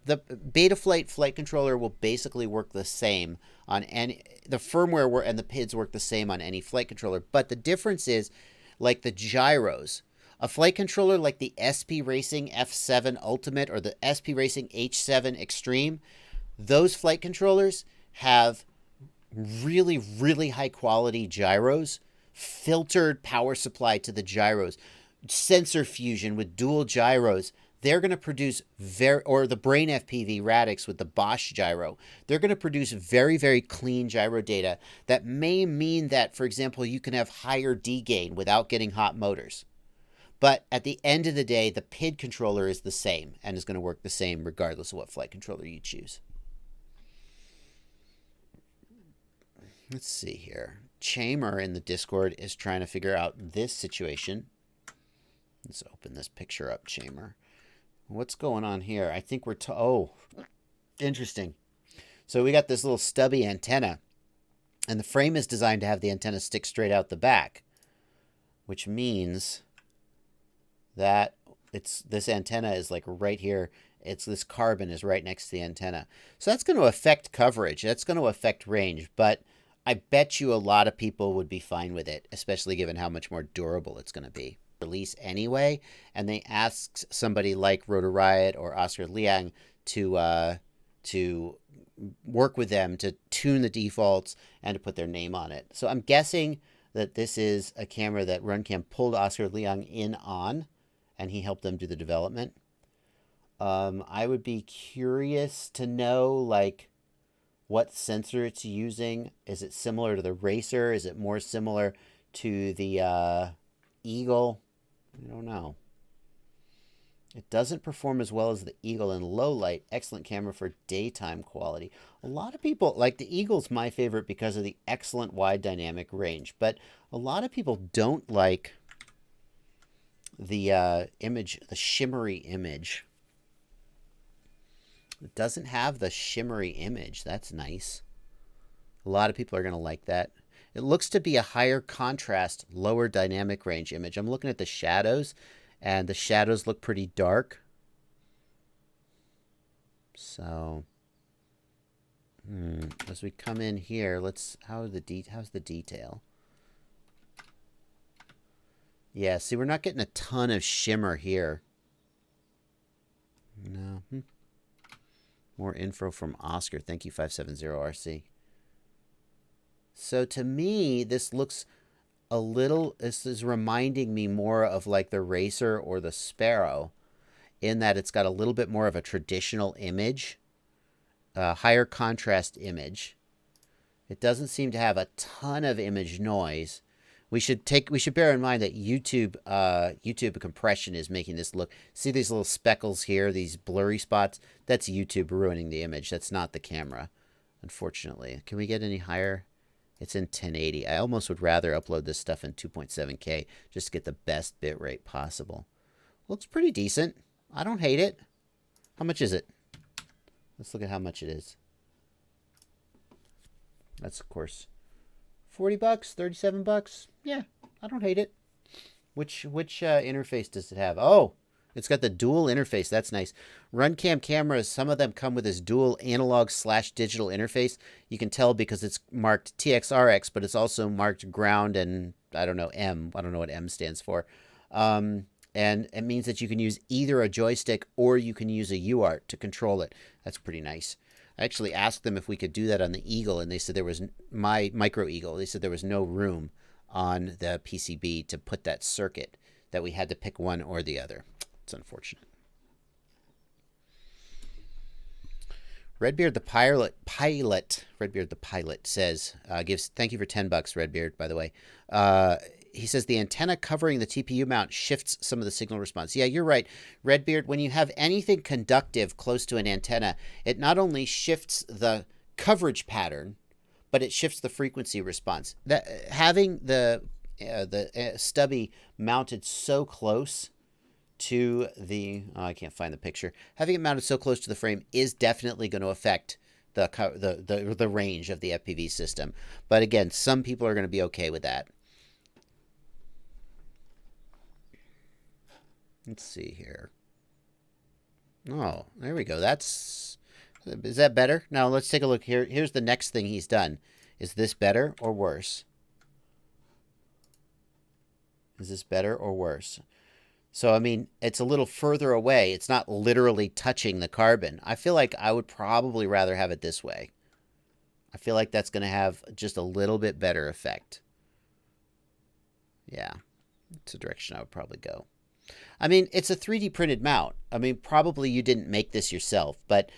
The Betaflight flight controller will basically work the same on any... The firmware and the PIDs work the same on any flight controller. But the difference is, like the gyros... A flight controller like the SP Racing F7 Ultimate or the SP Racing H7 Extreme, those flight controllers have really, really high quality gyros, filtered power supply to the gyros, sensor fusion with dual gyros. They're going to produce or the Brain FPV Radix with the Bosch gyro. They're going to produce very, very clean gyro data that may mean that, for example, you can have higher D gain without getting hot motors. But at the end of the day, the PID controller is the same and is going to work the same regardless of what flight controller you choose. Let's see here. Chamer in the Discord is trying to figure out this situation. Let's open this picture up, Chamer. What's going on here? I think we're... Oh, interesting. So we got this little stubby antenna. And the frame is designed to have the antenna stick straight out the back. Which means... that this antenna is like right here. This carbon is right next to the antenna. So that's going to affect coverage. That's going to affect range. But I bet you a lot of people would be fine with it, especially given how much more durable it's going to be. Release anyway, and they asked somebody like Rotor Riot or Oscar Liang to work with them to tune the defaults and to put their name on it. So I'm guessing that this is a camera that RunCam pulled Oscar Liang in on, and he helped them do the development. I would be curious to know, like, what sensor it's using. Is it similar to the Racer? Is it more similar to the Eagle? I don't know. It doesn't perform as well as the Eagle in low light. Excellent camera for daytime quality. A lot of people, like the Eagle's my favorite because of the excellent wide dynamic range. But a lot of people don't like the image, the shimmery image. It doesn't have the shimmery image. That's nice. A lot of people are going to like that. It looks to be a higher contrast, lower dynamic range image. I'm looking at the shadows, and the shadows look pretty dark. So, as we come in here, how's the detail? Yeah, see, we're not getting a ton of shimmer here. No. More info from Oscar. Thank you, 570RC. So to me, this looks a little... This is reminding me more of like the Racer or the Sparrow, in that it's got a little bit more of a traditional image, higher contrast image. It doesn't seem to have a ton of image noise. We should bear in mind that YouTube compression is making this look. See these little speckles here, these blurry spots? That's YouTube ruining the image. That's not the camera, unfortunately. Can we get any higher? It's in 1080. I almost would rather upload this stuff in 2.7K just to get the best bitrate possible. Looks pretty decent. I don't hate it. How much is it? Let's look at how much it is. That's, of course, $40, $37. Yeah, I don't hate it. Which interface does it have? Oh, It's got the dual interface. That's nice. Runcam cameras, some of them come with this dual analog/digital interface. You can tell because it's marked TXRX, but it's also marked ground and I don't know, M. I don't know what M stands for. And it means that you can use either a joystick or you can use a UART to control it. That's pretty nice. I actually asked them if we could do that on the Eagle, and they said there was my Micro Eagle. They said there was no room on the PCB to put that circuit, that we had to pick one or the other. It's unfortunate. Redbeard the Redbeard the Pilot says, thank you for $10, Redbeard, by the way. He says the antenna covering the TPU mount shifts some of the signal response. Yeah, you're right, Redbeard. When you have anything conductive close to an antenna, it not only shifts the coverage pattern, but it shifts the frequency response. Having the stubby mounted so close to the, I can't find the picture. Having it mounted so close to the frame is definitely going to affect the range of the FPV system. But again, some people are going to be okay with that. Let's see here. Oh, there we go. Is that better? Now let's take a look here. Here's the next thing he's done. Is this better or worse? Is this better or worse? So, I mean, it's a little further away. It's not literally touching the carbon. I feel like I would probably rather have it this way. I feel like that's going to have just a little bit better effect. Yeah, it's a direction I would probably go. I mean, it's a 3D printed mount. I mean, probably you didn't make this yourself, but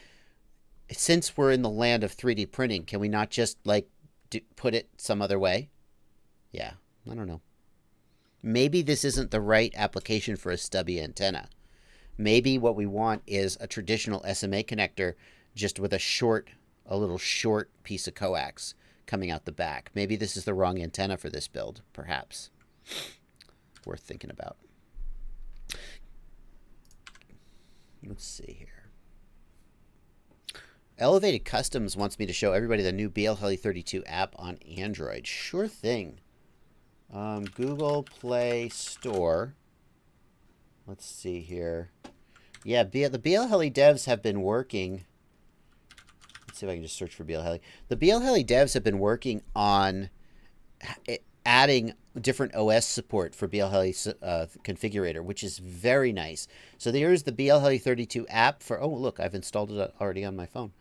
since we're in the land of 3D printing, can we not just, like, put it some other way? Yeah, I don't know. Maybe this isn't the right application for a stubby antenna. Maybe what we want is a traditional SMA connector just with a little short piece of coax coming out the back. Maybe this is the wrong antenna for this build, perhaps. Worth thinking about. Let's see here. Elevated Customs wants me to show everybody the new BLHeli32 app on Android. Sure thing. Google Play Store. Let's see here. Yeah, the BLHeli devs have been working. Let's see if I can just search for BLHeli. The BLHeli devs have been working on adding different OS support for BLHeli configurator, which is very nice. So there's the BLHeli32 app for, oh, look, I've installed it already on my phone.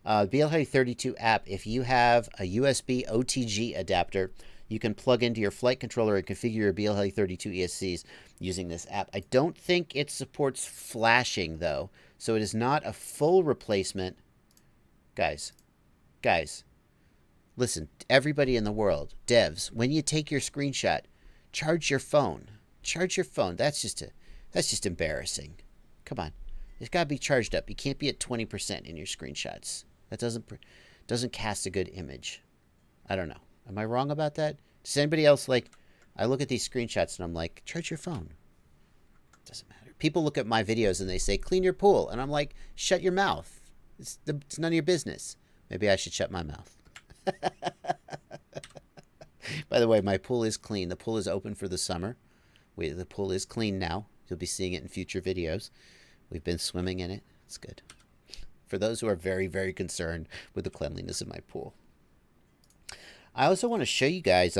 BLHeli32 app, if you have a USB OTG adapter, you can plug into your flight controller and configure your BLHeli32 ESCs using this app. I don't think it supports flashing, though, so it is not a full replacement. Guys, listen, everybody in the world, devs, when you take your screenshot, charge your phone. Charge your phone. That's just embarrassing. Come on. It's got to be charged up. You can't be at 20% in your screenshots. That doesn't cast a good image. I don't know. Am I wrong about that? Does anybody else, like, I look at these screenshots and I'm like, charge your phone. Doesn't matter. People look at my videos and they say, clean your pool. And I'm like, shut your mouth. It's none of your business. Maybe I should shut my mouth. By the way, my pool is clean. The pool is open for the summer. The pool is clean now. You'll be seeing it in future videos. We've been swimming in it. It's good. For those who are very, very concerned with the cleanliness of my pool. I also want to show you guys,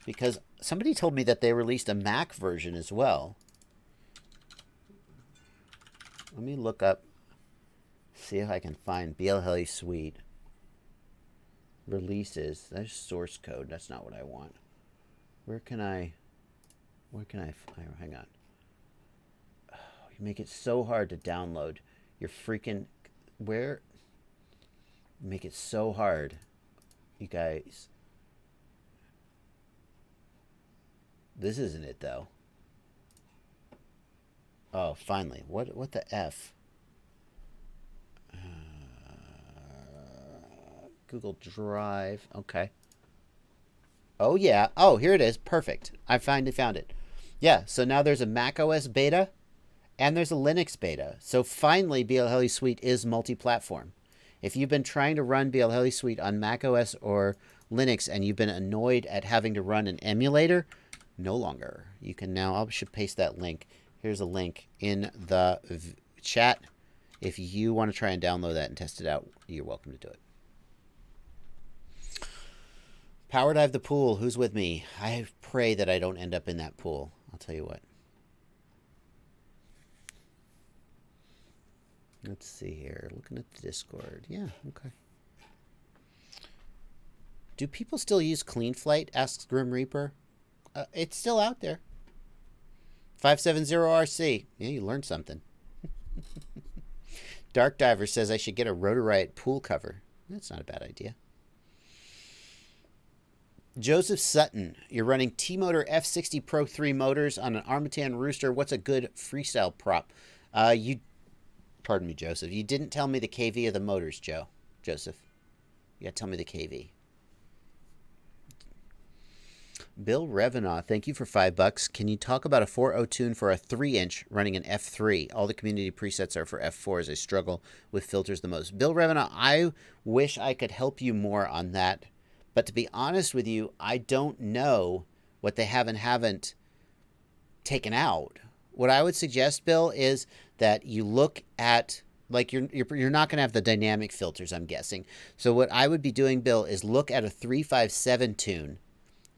because somebody told me that they released a Mac version as well. Let me look up, see if I can find BLHeli Suite releases. There's source code. That's not what I want. Where can I hang on. Oh, you make it so hard to download. You're freaking, you make it so hard. You guys, this isn't it though. Oh, finally. What the F? Google Drive. Okay. Oh yeah. Oh, here it is. Perfect. I finally found it. Yeah. So now there's a Mac OS beta, and there's a Linux beta. So finally, BLHeli Suite is multi-platform. If you've been trying to run BLHeli Suite on Mac OS or Linux and you've been annoyed at having to run an emulator, no longer. You can now, I should paste that link. Here's a link in the chat. If you want to try and download that and test it out, you're welcome to do it. Power dive the pool. Who's with me? I pray that I don't end up in that pool. I'll tell you what. Let's see here. Looking at the Discord. Yeah, okay. Do people still use Clean Flight? Asks Grim Reaper. It's still out there. 570RC. Yeah, you learned something. Dark Diver says I should get a Rotor Riot pool cover. That's not a bad idea. Joseph Sutton, you're running T-Motor F60 Pro 3 motors on an Armatan Rooster. What's a good freestyle prop? Pardon me, Joseph. You didn't tell me the KV of the motors, Joseph. You gotta tell me the KV. Bill Revenaugh, thank you for $5. Can you talk about a 4.0 tune for a 3-inch running an F3? All the community presets are for F4 as I struggle with filters the most. Bill Revenaugh, I wish I could help you more on that. But to be honest with you, I don't know what they have and haven't taken out. What I would suggest, Bill, is that you look at, like, you're not going to have the dynamic filters, I'm guessing. So what I would be doing, Bill, is look at a 357 tune,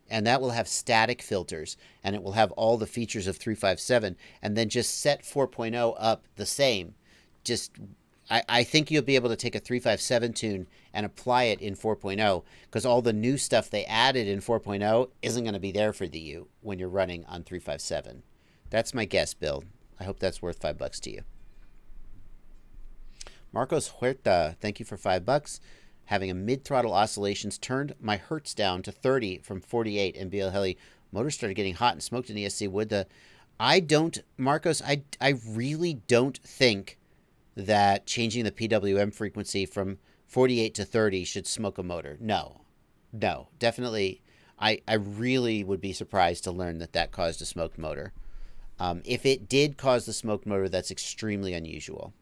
and that will have static filters, and it will have all the features of 357, and then just set 4.0 up the same. I think you'll be able to take a 357 tune and apply it in 4.0, because all the new stuff they added in 4.0 isn't going to be there for you when you're running on 357. That's my guess, Bill. I hope that's worth $5 to you. Marcos Huerta, thank you for $5. Having a mid-throttle oscillations turned my hertz down to 30 from 48, and BL Heli motor started getting hot and smoked in ESC. Marcos, I really don't think that changing the PWM frequency from 48 to 30 should smoke a motor. No, definitely. I really would be surprised to learn that caused a smoked motor. If it did cause the smoked motor, that's extremely unusual.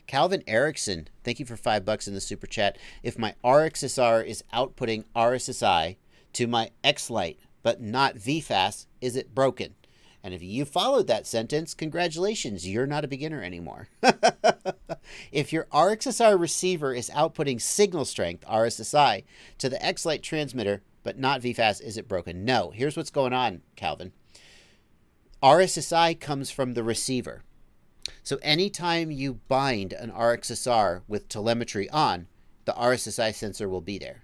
Calvin Erickson, thank you for $5 in the super chat. If my RXSR is outputting RSSI to my X-Lite, but not VFAS, is it broken? And if you followed that sentence, congratulations, you're not a beginner anymore. If your RXSR receiver is outputting signal strength, RSSI, to the X-Lite transmitter, but not VFAS, is it broken? No. Here's what's going on, Calvin. RSSI comes from the receiver. So anytime you bind an RXSR with telemetry on, the RSSI sensor will be there.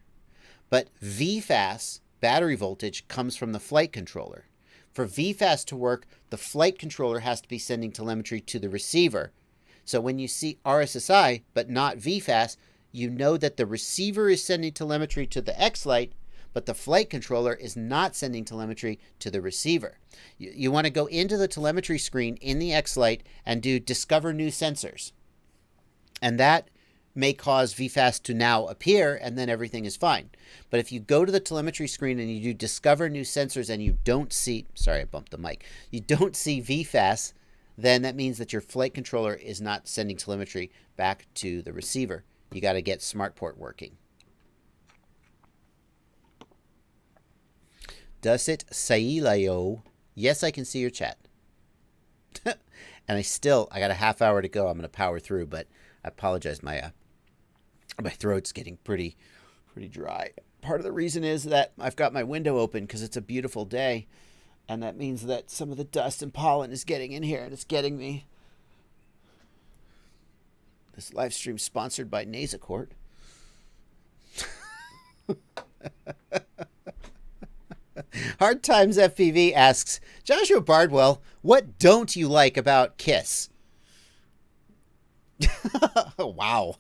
But VFAS, battery voltage, comes from the flight controller. For VFAS to work, the flight controller has to be sending telemetry to the receiver. So when you see RSSI, but not VFAS, you know that the receiver is sending telemetry to the X-Lite, but the flight controller is not sending telemetry to the receiver. You want to go into the telemetry screen in the X-Lite and do Discover New Sensors. And that may cause VFAS to now appear, and then everything is fine. But if you go to the telemetry screen and you do Discover New Sensors and you don't see, sorry, I bumped the mic, you don't see VFAS, then that means that your flight controller is not sending telemetry back to the receiver. You got to get SmartPort working. Does it Sailayo? Yes, I can see your chat. And I got a half hour to go. I'm going to power through, but I apologize. My throat's getting pretty dry. Part of the reason is that I've got my window open because it's a beautiful day, and that means that some of the dust and pollen is getting in here, and it's getting me. This live stream sponsored by Nasacort. Hard Times FPV asks, Joshua Bardwell, what don't you like about Kiss? Wow.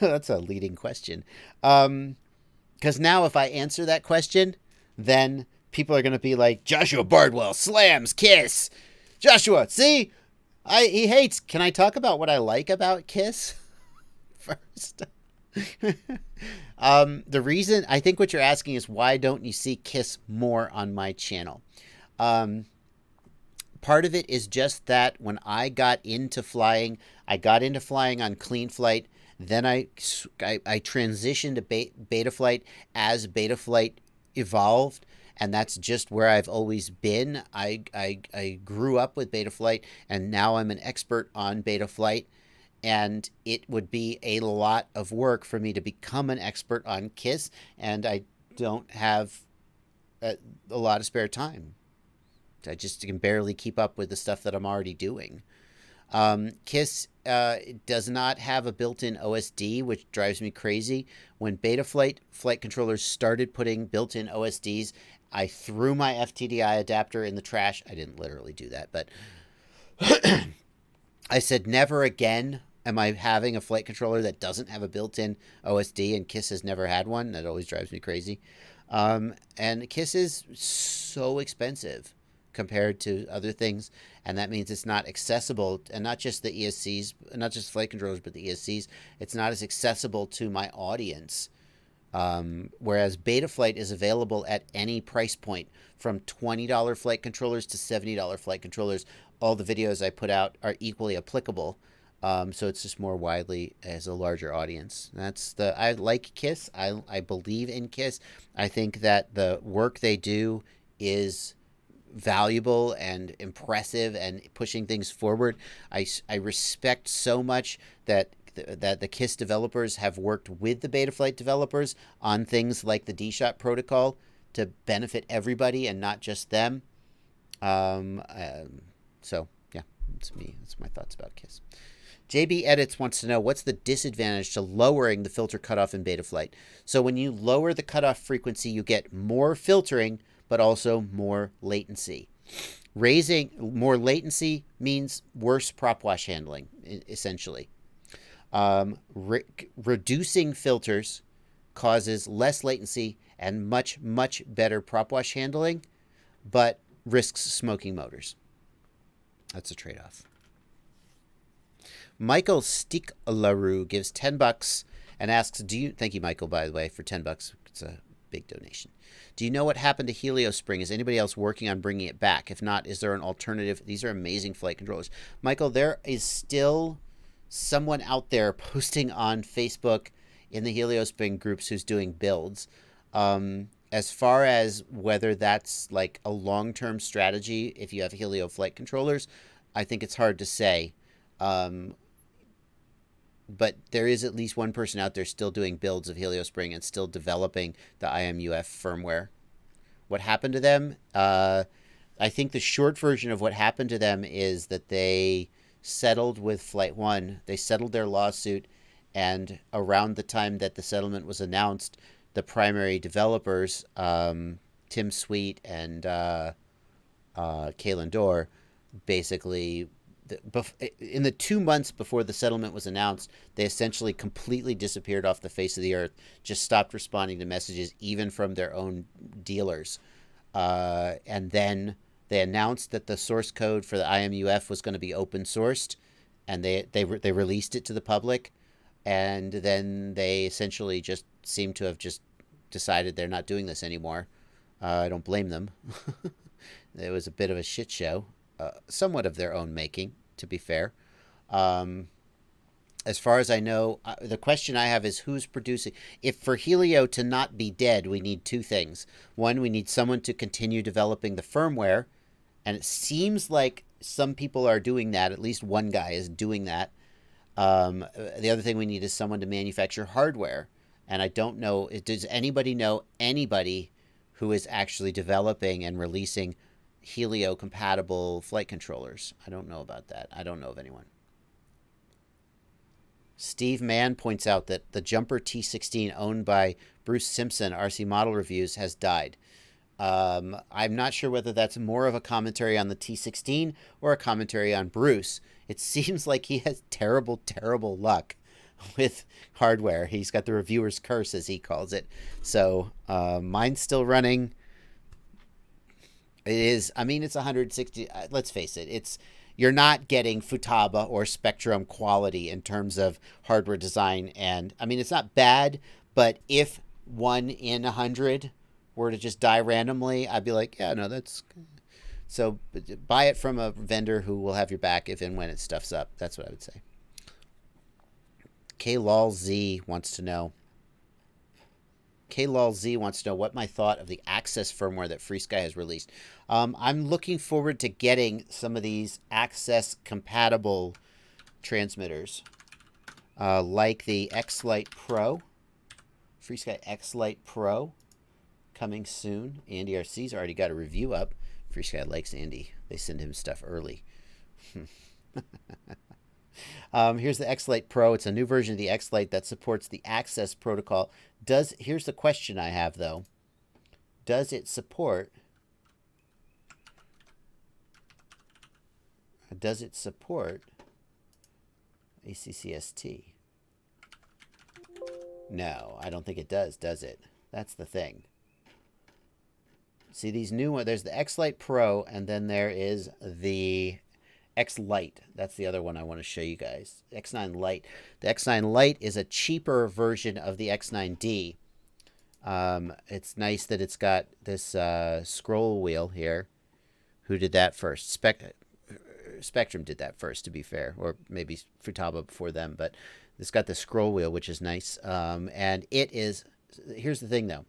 That's a leading question. Because now if I answer that question, then people are going to be like, Joshua Bardwell slams Kiss. Joshua, see? He hates. Can I talk about what I like about Kiss first? The reason, I think what you're asking is, why don't you see Kiss more on my channel? Part of it is just that when I got into flying on Clean Flight. Then I transitioned to Beta Flight as Beta Flight evolved. and that's just where I've always been. I grew up with Betaflight, and now I'm an expert on Betaflight, and it would be a lot of work for me to become an expert on KISS, and I don't have a lot of spare time. I just can barely keep up with the stuff that I'm already doing. KISS does not have a built-in OSD, which drives me crazy. When Betaflight flight controllers started putting built-in OSDs, I threw my FTDI adapter in the trash. I didn't literally do that, but I said never again am I having a flight controller that doesn't have a built-in OSD, and KISS has never had one. That always drives me crazy. And KISS is so expensive compared to other things, and that means it's not accessible, and not just the ESCs, not just flight controllers, but the ESCs. It's not as accessible to my audience. Whereas Betaflight is available at any price point, from $20 flight controllers to $70 flight controllers. All the videos I put out are equally applicable. So it's just more widely as a larger audience. I like KISS. I believe in KISS. I think that the work they do is valuable and impressive and pushing things forward. I respect so much that the KISS developers have worked with the Betaflight developers on things like the D-Shot protocol to benefit everybody and not just them. So yeah, it's me. That's my thoughts about KISS. JB Edits wants to know, what's the disadvantage to lowering the filter cutoff in Betaflight? So when you lower the cutoff frequency, you get more filtering, but also more latency. Raising more latency means worse prop wash handling, essentially. Reducing filters causes less latency and much, much better prop wash handling, but risks smoking motors. That's a trade-off. Michael Sticklaroo gives $10 and asks, thank you, Michael, by the way, for $10. It's a big donation. Do you know what happened to Helio Spring? Is anybody else working on bringing it back? If not, is there an alternative? These are amazing flight controllers. Michael, there is still someone out there posting on Facebook in the Helio Spring groups who's doing builds. As far as whether that's like a long-term strategy, if you have Helio flight controllers, I think it's hard to say. But there is at least one person out there still doing builds of Helio Spring and still developing the IMUF firmware. What happened to them? I think the short version of what happened to them is that they settled with Flight One. They settled their lawsuit, and around the time that the settlement was announced, the primary developers, Tim Sweet and Kalen Dorr, basically, in the 2 months before the settlement was announced, they essentially completely disappeared off the face of the earth, just stopped responding to messages, even from their own dealers. And then they announced that the source code for the IMUF was going to be open sourced, and they released it to the public. And then they essentially just seem to have just decided they're not doing this anymore. I don't blame them. It was a bit of a shit show. Somewhat of their own making, to be fair. As far as I know, the question I have is who's producing. If for Helio to not be dead, we need two things. One, we need someone to continue developing the firmware, and it seems like some people are doing that. At least one guy is doing that. The other thing we need is someone to manufacture hardware, and I don't know. Does anybody know anybody who is actually developing and releasing Helio compatible flight controllers? I don't know about that. I don't know of anyone. Steve Mann points out that the Jumper T16 owned by Bruce Simpson, RC Model Reviews, has died. I'm not sure whether that's more of a commentary on the T16 or a commentary on Bruce. It seems like he has terrible, terrible luck with hardware. He's got the reviewer's curse, as he calls it. So mine's still running. It is, I mean, it's 160, let's face it, you're not getting Futaba or Spectrum quality in terms of hardware design, and, I mean, it's not bad, but if 1 in 100 were to just die randomly, I'd be like, yeah, no, that's, so buy it from a vendor who will have your back if and when it stuffs up. That's what I would say. K-Lol Z wants to know, KLOLZ wants to know what my thought of the Access firmware that FreeSky has released. I'm looking forward to getting some of these Access compatible transmitters, like the X-Lite Pro, FreeSky X-Lite Pro, coming soon. Andy RC's already got a review up. FreeSky likes Andy. They send him stuff early. Here's the X-Lite Pro. It's a new version of the X-Lite that supports the Access protocol. Here's the question I have, though. Does it support ACCST? No, I don't think it does it? That's the thing. See these new ones? There's the X-Lite Pro, and then there is the X-Lite. That's the other one I want to show you guys. X9 Lite. The X9 Lite is a cheaper version of the X9D. It's nice that it's got this scroll wheel here. Who did that first? Spectrum did that first, to be fair, or maybe Futaba before them. But it's got the scroll wheel, which is nice. And it is. Here's the thing, though.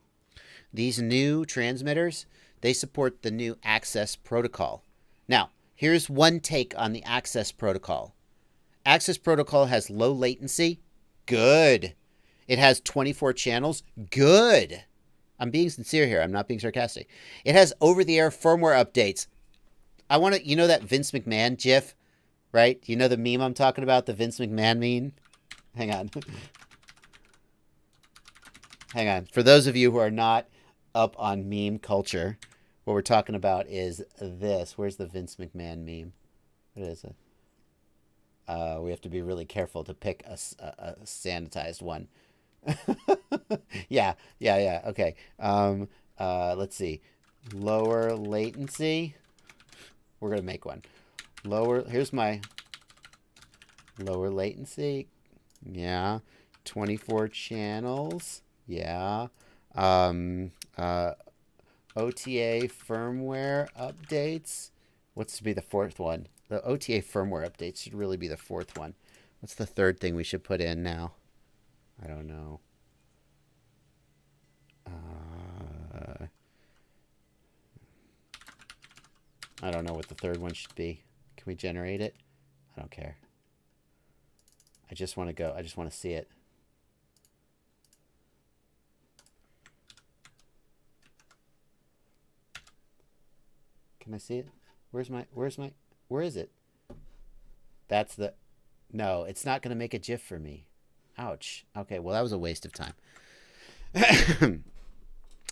These new transmitters, they support the new Access protocol. Now, here's one take on the Access protocol. Access protocol has low latency. Good. It has 24 channels. Good. I'm being sincere here. I'm not being sarcastic. It has over-the-air firmware updates. I want to, you know that Vince McMahon GIF, right? You know the meme I'm talking about, the Vince McMahon meme? Hang on. Hang on. For those of you who are not up on meme culture, what we're talking about is this. Where's the Vince McMahon meme? What is it? We have to be really careful to pick a sanitized one. Yeah. Okay. Let's see. Lower latency. We're going to make one. Here's my lower latency. Yeah. 24 channels. Yeah. OTA firmware updates. What's to be the fourth one? The OTA firmware updates should really be the fourth one. What's the third thing we should put in now? I don't know. I don't know what the third one should be. Can we generate it? I don't care. I just want to go. I just want to see it. Can I see it? Where is it? That's the, no, it's not going to make a GIF for me. Ouch. Okay, well, that was a waste of time.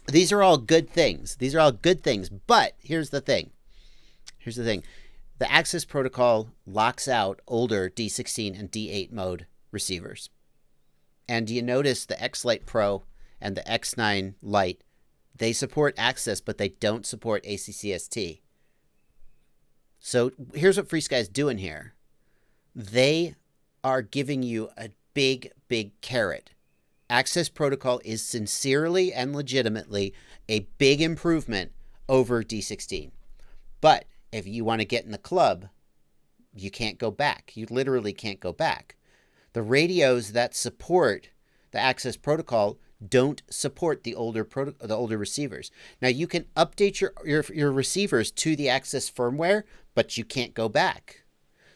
These are all good things. These are all good things, but here's the thing. Here's the thing. The Access protocol locks out older D16 and D8 mode receivers. And do you notice the X-Lite Pro and the X9 Lite, they support Access, but they don't support ACCST. So here's what FreeSky is doing here. They are giving you a big, big carrot. Access protocol is sincerely and legitimately a big improvement over D16. But if you want to get in the club, you can't go back. You literally can't go back. The radios that support the Access protocol don't support the older receivers. Now you can update your receivers to the Access firmware, but you can't go back.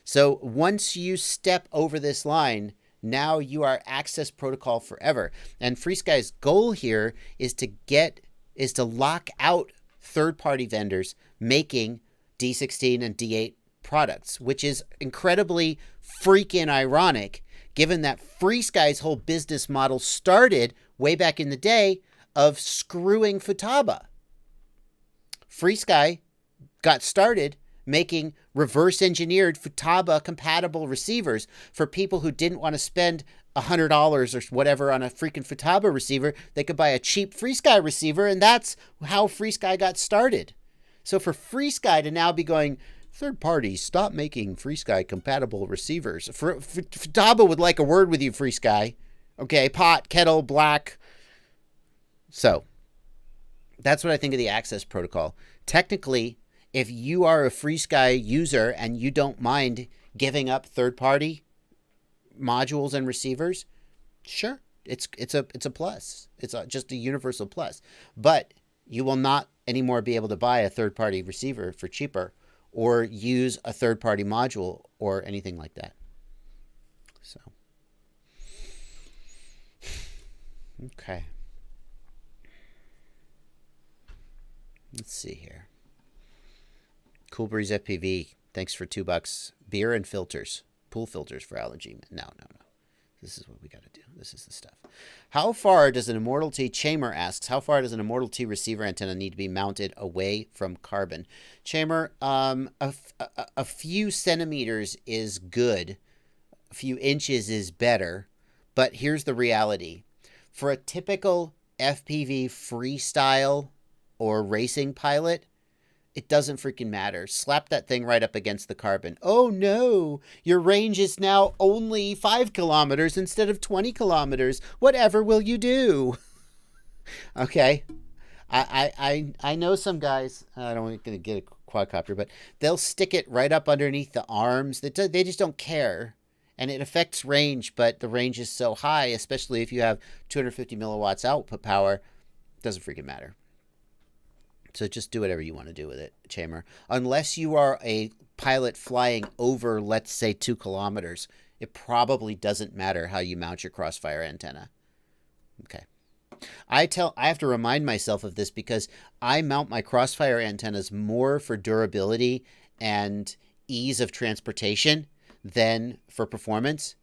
So once you step over this line, now you are Access protocol forever. And FreeSky's goal here is to lock out third-party vendors making D16 and D8 products, which is incredibly freaking ironic given that FreeSky's whole business model started way back in the day of screwing Futaba. FreeSky got started making reverse-engineered Futaba-compatible receivers for people who didn't want to spend $100 or whatever on a freaking Futaba receiver. They could buy a cheap FreeSky receiver, and that's how FreeSky got started. So for FreeSky to now be going, third parties, stop making FreeSky-compatible receivers. Futaba would like a word with you, FreeSky. Okay, pot, kettle, black. So that's what I think of the Access protocol. Technically, if you are a FreeSky user and you don't mind giving up third-party modules and receivers, sure, it's a plus. It's just a universal plus. But you will not anymore be able to buy a third-party receiver for cheaper or use a third-party module or anything like that. So, okay. Let's see here. Cool Breeze FPV, thanks for $2. Beer and filters. Pool filters for allergy. No. This is what we got to do. This is the stuff. How far does an Immortal T, Chamer asks, how far does an Immortal T receiver antenna need to be mounted away from carbon? Chamer, a few centimeters is good. A few inches is better. But here's the reality. For a typical FPV freestyle or racing pilot, it doesn't freaking matter. Slap that thing right up against the carbon. Oh no, your range is now only 5 kilometers instead of 20 kilometers. Whatever will you do? Okay. I know some guys, I don't want to get a quadcopter, but they'll stick it right up underneath the arms. They just don't care. And it affects range, but the range is so high, especially if you have 250 milliwatts output power, it doesn't freaking matter. So just do whatever you want to do with it, Chamer. Unless you are a pilot flying over, let's say, 2 kilometers, it probably doesn't matter how you mount your crossfire antenna. Okay. I have to remind myself of this because I mount my crossfire antennas more for durability and ease of transportation than for performance.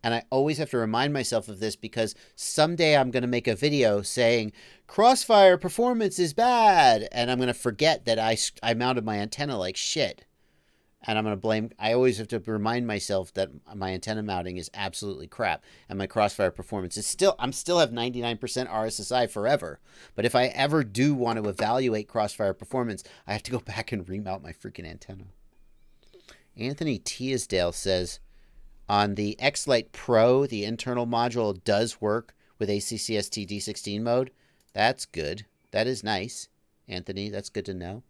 And I always have to remind myself of this because someday I'm going to make a video saying crossfire performance is bad. And I'm going to forget that I mounted my antenna like shit. And I'm going to blame, I always have to remind myself that my antenna mounting is absolutely crap. And my crossfire performance is I'm still have 99% RSSI forever. But if I ever do want to evaluate crossfire performance, I have to go back and remount my freaking antenna. Anthony Teasdale says, on the X-Lite Pro, the internal module does work with ACCST D16 mode. That's good. That is nice, Anthony. That's good to know.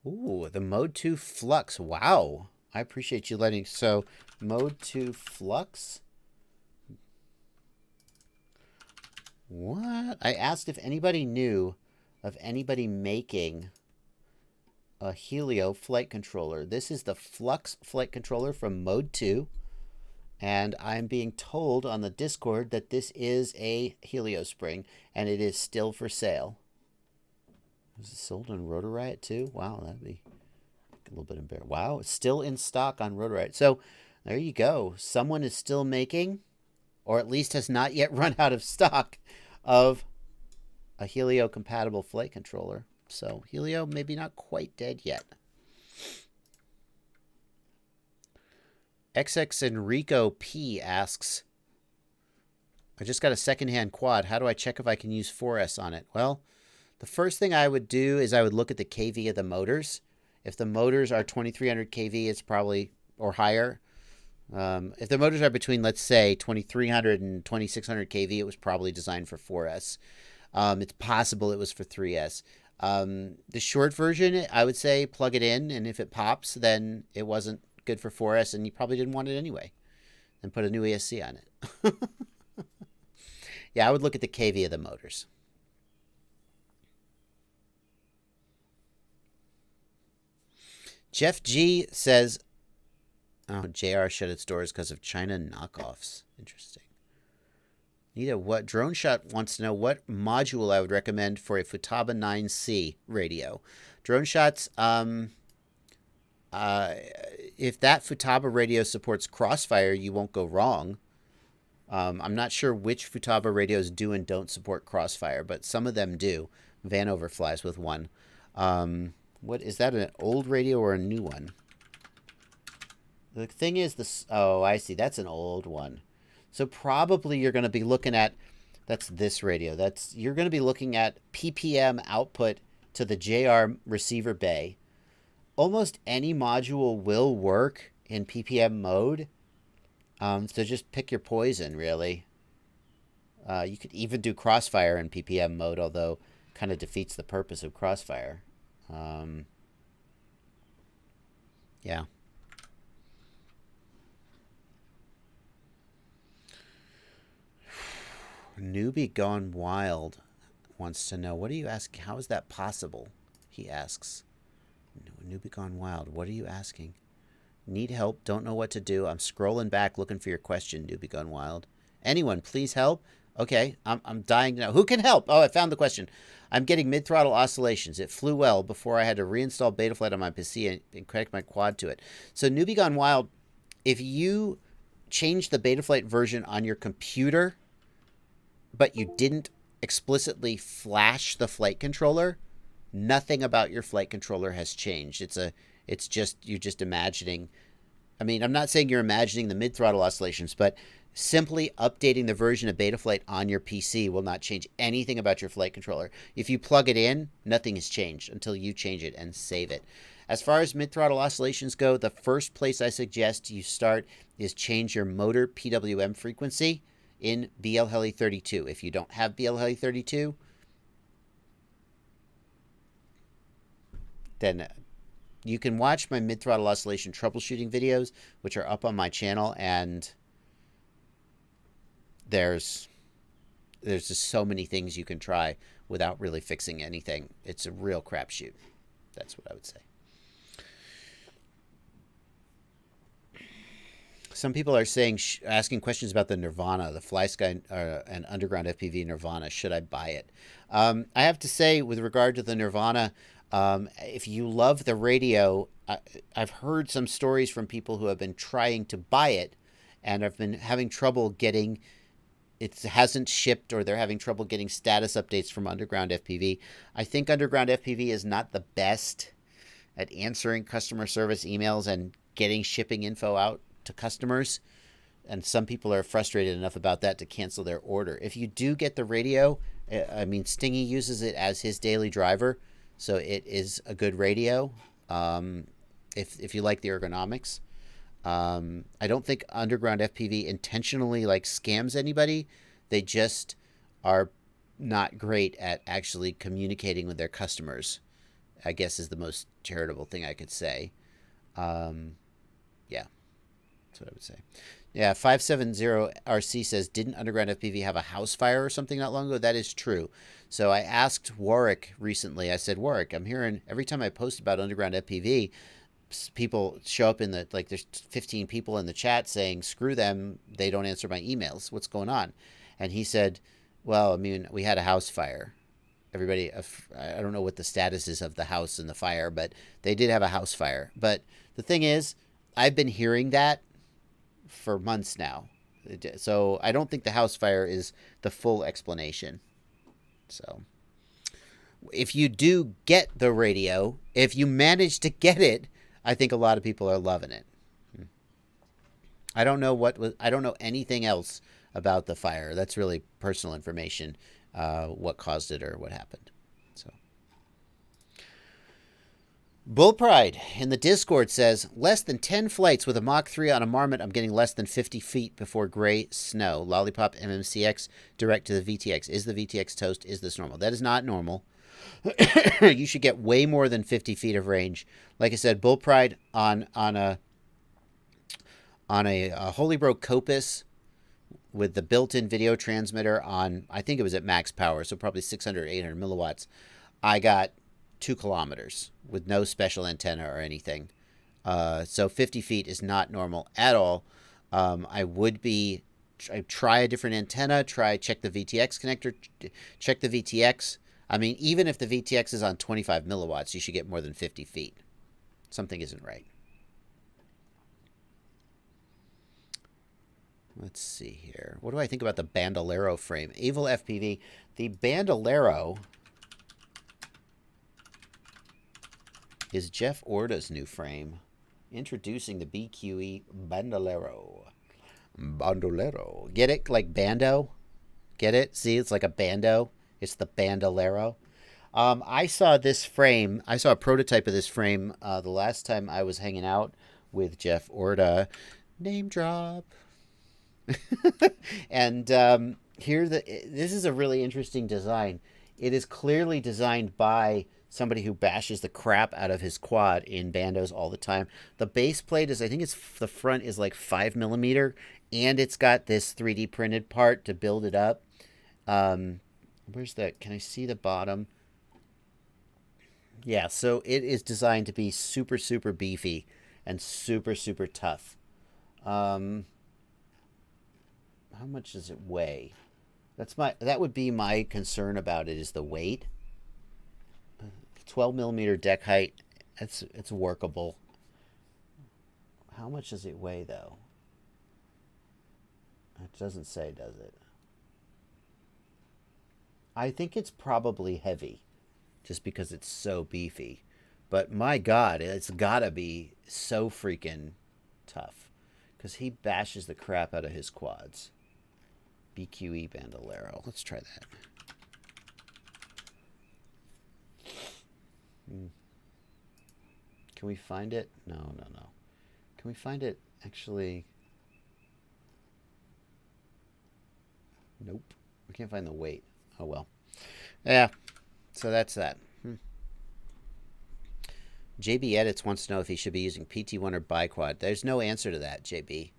Ooh, the Mode 2 Flux. Wow. I appreciate you letting... So, Mode 2 Flux? What? I asked if anybody knew of anybody making a Helio flight controller. This is the Flux flight controller from Mode 2. And I'm being told on the Discord that this is a Helio spring. And it is still for sale. Was it sold on Rotor Riot too? Wow, that'd be a little bit embarrassing. Wow, it's still in stock on Rotor Riot. So there you go. Someone is still making, or at least has not yet run out of stock of a Helio compatible flight controller. So Helio maybe not quite dead yet. XX Enrico P asks, I just got a secondhand quad. How do I check if I can use 4S on it? Well, the first thing I would do is I would look at the kV of the motors. If the motors are 2300 kV, it's probably, or higher. If the motors are between, let's say, 2300 and 2600 kV, it was probably designed for 4S. It's possible it was for 3S. The short version, I would say plug it in, and if it pops, then it wasn't good for 4S, and you probably didn't want it anyway. Then put a new ESC on it. Yeah, I would look at the kV of the motors. Jeff G says, oh, JR shut its doors because of China knockoffs. Interesting. Nita, what Drone Shot wants to know what module I would recommend for a Futaba 9C radio. Drone Shots, if that Futaba radio supports Crossfire, you won't go wrong. I'm not sure which Futaba radios do and don't support Crossfire, but some of them do. Vanover flies with one. What is that, an old radio or a new one? The thing is, this. Oh, I see. That's an old one. So probably you're going to be looking at, that's this radio. You're going to be looking at PPM output to the JR receiver bay. Almost any module will work in PPM mode. So just pick your poison, really. You could even do Crossfire in PPM mode, although kind of defeats the purpose of Crossfire. Yeah. Newbie Gone Wild wants to know, what are you asking? How is that possible? He asks. Newbie Gone Wild, what are you asking? Need help, don't know what to do. I'm scrolling back looking for your question, Newbie Gone Wild. Anyone, please help? Okay, I'm dying to know. Who can help? Oh, I found the question. I'm getting mid-throttle oscillations. It flew well before I had to reinstall Betaflight on my PC and connect my quad to it. So Newbie Gone Wild, if you change the Betaflight version on your computer, but you didn't explicitly flash the flight controller, nothing about your flight controller has changed. It's just, you're just imagining. I mean, I'm not saying you're imagining the mid-throttle oscillations, but simply updating the version of Betaflight on your PC will not change anything about your flight controller. If you plug it in, nothing has changed until you change it and save it. As far as mid-throttle oscillations go, the first place I suggest you start is change your motor PWM frequency in BLHeli32. If you don't have BLHeli32, then you can watch my mid-throttle oscillation troubleshooting videos, which are up on my channel, and there's just so many things you can try without really fixing anything. It's a real crapshoot. That's what I would say. Some people are saying, asking questions about the Nirvana, the FlySky and Underground FPV Nirvana. Should I buy it? I have to say, with regard to the Nirvana, if you love the radio, I've heard some stories from people who have been trying to buy it and have been having trouble getting, it hasn't shipped, or they're having trouble getting status updates from Underground FPV. I think Underground FPV is not the best at answering customer service emails and getting shipping info out to customers. And some people are frustrated enough about that to cancel their order. If you do get the radio, I mean, Stingy uses it as his daily driver, so it is a good radio. If you like the ergonomics. I don't think Underground FPV intentionally scams anybody. They just are not great at actually communicating with their customers, I guess, is the most charitable thing I could say. Yeah, that's what I would say. Yeah, 570RC says, didn't Underground FPV have a house fire or something not long ago? That is true. So I asked Warwick recently. I said, Warwick, I'm hearing every time I post about Underground FPV, people show up in the, there's 15 people in the chat saying, screw them, they don't answer my emails. What's going on? And he said, well, I mean, we had a house fire. Everybody, I don't know what the status is of the house and the fire, but they did have a house fire. But the thing is, I've been hearing that for months now. So I don't think the house fire is the full explanation. So if you do get the radio, if you manage to get it, I think a lot of people are loving it. I don't know anything else about the fire. That's really personal information, what caused it or what happened. So Bull Pride in the Discord says, less than 10 flights with a Mach 3 on a Marmot. I'm getting less than 50 feet before gray snow. Lollipop MMCX direct to the VTX. Is the VTX toast? Is this normal? That is not normal. You should get way more than 50 feet of range. Like I said, Bull Pride on a Holybro Copus with the built-in video transmitter on, I think it was at max power, so probably 600 or 800 milliwatts. I got 2 kilometers with no special antenna or anything. So 50 feet is not normal at all. I try a different antenna, check the VTX connector, check the VTX. I mean, even if the VTX is on 25 milliwatts, you should get more than 50 feet. Something isn't right. Let's see here. What do I think about the Bandolero frame? Evil FPV. The Bandolero is Jeff Orda's new frame. Introducing the BQE Bandolero. Bandolero. Get it? Like bando? Get it? See, it's like a bando. It's the Bandolero. I saw this frame. I saw a prototype of this frame the last time I was hanging out with Jeff Orda. Name drop. And this is a really interesting design. It is clearly designed by somebody who bashes the crap out of his quad in bandos all the time. The base plate is, I think the front is like 5 millimeter, and it's got this 3D printed part to build it up. Where's that? Can I see the bottom? Yeah, so it is designed to be super, super beefy and super, super tough. Um, how much does it weigh? That would be my concern about it is the weight. 12 millimeter deck height. It's workable. How much does it weigh though? It doesn't say, does it? I think it's probably heavy, just because it's so beefy. But my God, it's gotta be so freaking tough, because he bashes the crap out of his quads. BQE Bandolero. Let's try that. Can we find it? No, no, no. Can we find it actually? Nope. We can't find the weight. Oh well. Yeah. So that's that. JB Edits wants to know if he should be using PT1 or biquad. There's no answer to that, JB.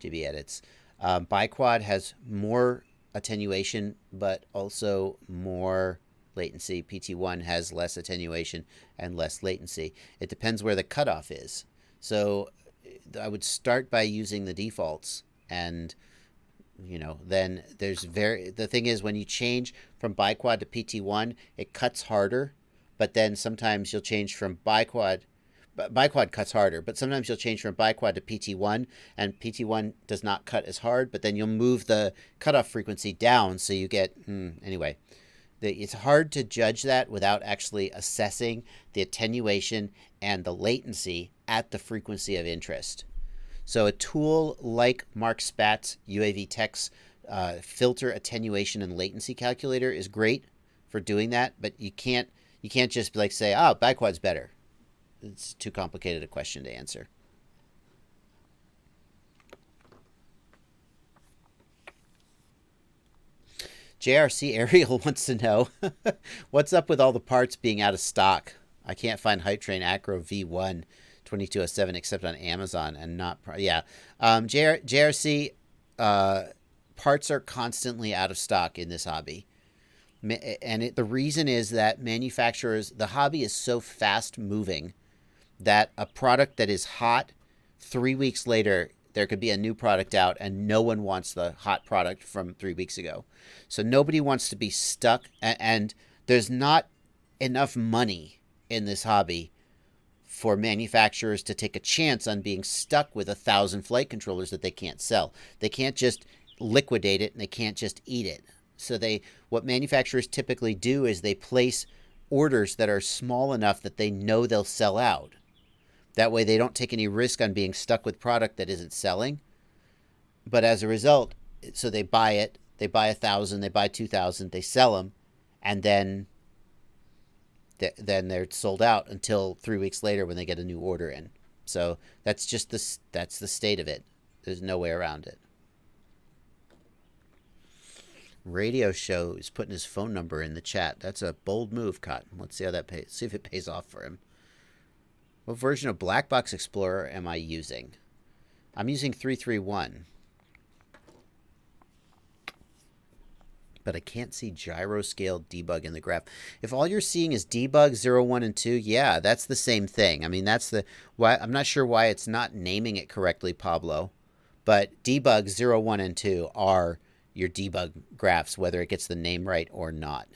JB Edits. Biquad has more attenuation, but also more latency. PT1 has less attenuation and less latency. It depends where the cutoff is. So I would start by using the defaults, and then the thing is, when you change from biquad to PT1, it cuts harder, but then sometimes you'll change from biquad cuts harder, but sometimes you'll change from biquad to PT1, and PT1 does not cut as hard, but then you'll move the cutoff frequency down, so you get, anyway. It's hard to judge that without actually assessing the attenuation and the latency at the frequency of interest. So a tool like Mark Spat's UAV Tech's filter attenuation and latency calculator is great for doing that, but you can't just be like say, biquad's better. It's too complicated a question to answer. JRC Ariel wants to know, what's up with all the parts being out of stock? I can't find Hype Train Acro V1 2207 except on Amazon and not... JRC, parts are constantly out of stock in this hobby. And the reason is that manufacturers... The hobby is so fast moving that a product that is hot, 3 weeks later, there could be a new product out and no one wants the hot product from 3 weeks ago. So nobody wants to be stuck, and there's not enough money in this hobby for manufacturers to take a chance on being stuck with 1,000 flight controllers that they can't sell. They can't just liquidate it and they can't just eat it. So what manufacturers typically do is they place orders that are small enough that they know they'll sell out. That way they don't take any risk on being stuck with product that isn't selling. But as a result, so they buy it, they buy 1,000, they buy 2,000, they sell them, and then they're sold out until 3 weeks later when they get a new order in. So that's just that's the state of it. There's no way around it. Radio Show is putting his phone number in the chat. That's a bold move, Cotton. Let's see how that pays. See if it pays off for him. What version of Black Box Explorer am I using? I'm using 331. But I can't see gyro scale debug in the graph. If all you're seeing is debug 0, 1, and 2, yeah, that's the same thing. I mean, that's why I'm not sure why it's not naming it correctly, Pablo. But debug 0, 1, and 2 are your debug graphs, whether it gets the name right or not.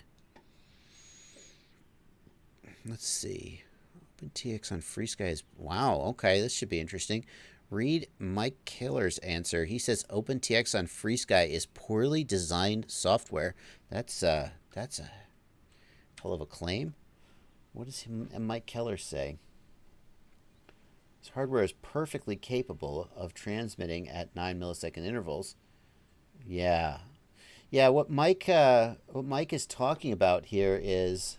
Let's see. OpenTX on FreeSky is... Wow, okay, this should be interesting. Read Mike Killer's answer. He says OpenTX on FreeSky is poorly designed software. That's a hell of a claim. What does Mike Keller say? His hardware is perfectly capable of transmitting at 9 millisecond intervals. Yeah. What Mike is talking about here is...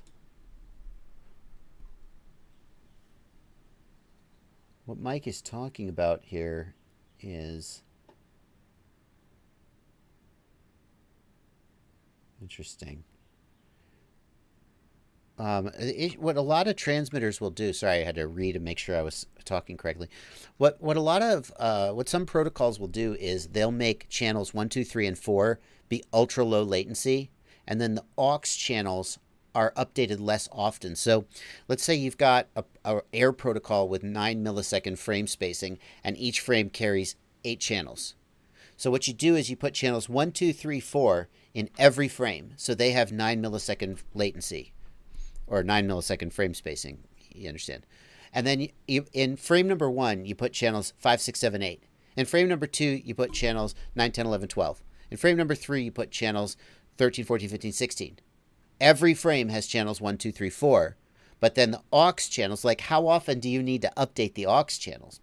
What Mike is talking about here is interesting. What a lot of transmitters will do. Sorry, I had to read and make sure I was talking correctly. What some protocols will do is they'll make channels 1, 2, 3, and 4 be ultra low latency, and then the aux channels are updated less often. So let's say you've got a air protocol with 9 millisecond frame spacing, and each frame carries 8 channels. So what you do is you put channels 1, 2, 3, 4 in every frame, so they have 9 millisecond latency, or 9 millisecond frame spacing, you understand. And then in frame number 1, you put channels 5, 6, 7, 8. In frame number 2, you put channels 9, 10, 11, 12. In frame number 3, you put channels 13, 14, 15, 16. Every frame has channels 1, 2, 3, 4. But then the aux channels, like how often do you need to update the aux channels?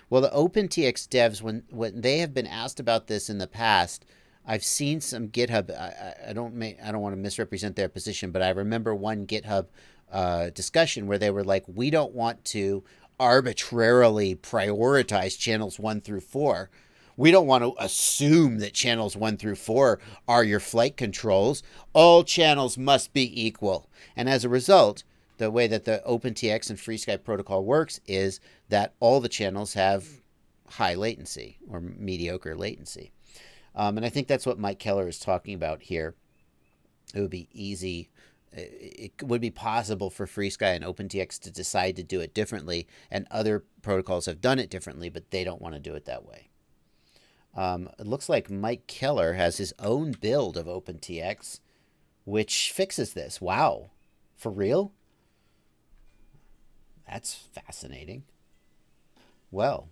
Well, the OpenTX devs, when they have been asked about this in the past, I've seen some GitHub. I don't want to misrepresent their position, but I remember one GitHub discussion where they were like, we don't want to arbitrarily prioritize channels 1 through 4. We don't want to assume that channels 1 through 4 are your flight controls. All channels must be equal. And as a result, the way that the OpenTX and FreeSky protocol works is that all the channels have high latency or mediocre latency. And I think that's what Mike Keller is talking about here. It would be easy. It would be possible for FreeSky and OpenTX to decide to do it differently, and other protocols have done it differently, but they don't want to do it that way. It looks like Mike Keller has his own build of OpenTX, which fixes this. Wow. For real? That's fascinating. Well,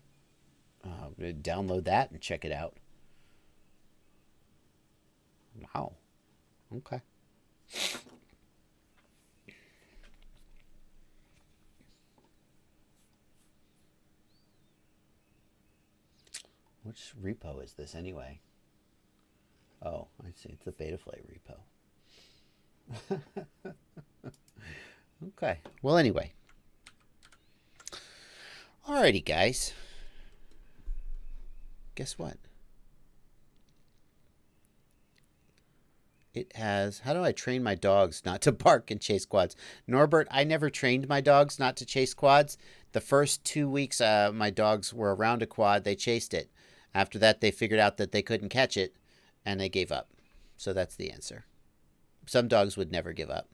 I'm going to download that and check it out. Wow. Okay. Which repo is this anyway? Oh, I see. It's the Betaflight repo. Okay. Well, anyway. Alrighty, guys. Guess what? It has, how do I train my dogs not to bark and chase quads? Norbert, I never trained my dogs not to chase quads. The first 2 weeks my dogs were around a quad, they chased it. After that, they figured out that they couldn't catch it, and they gave up. So that's the answer. Some dogs would never give up.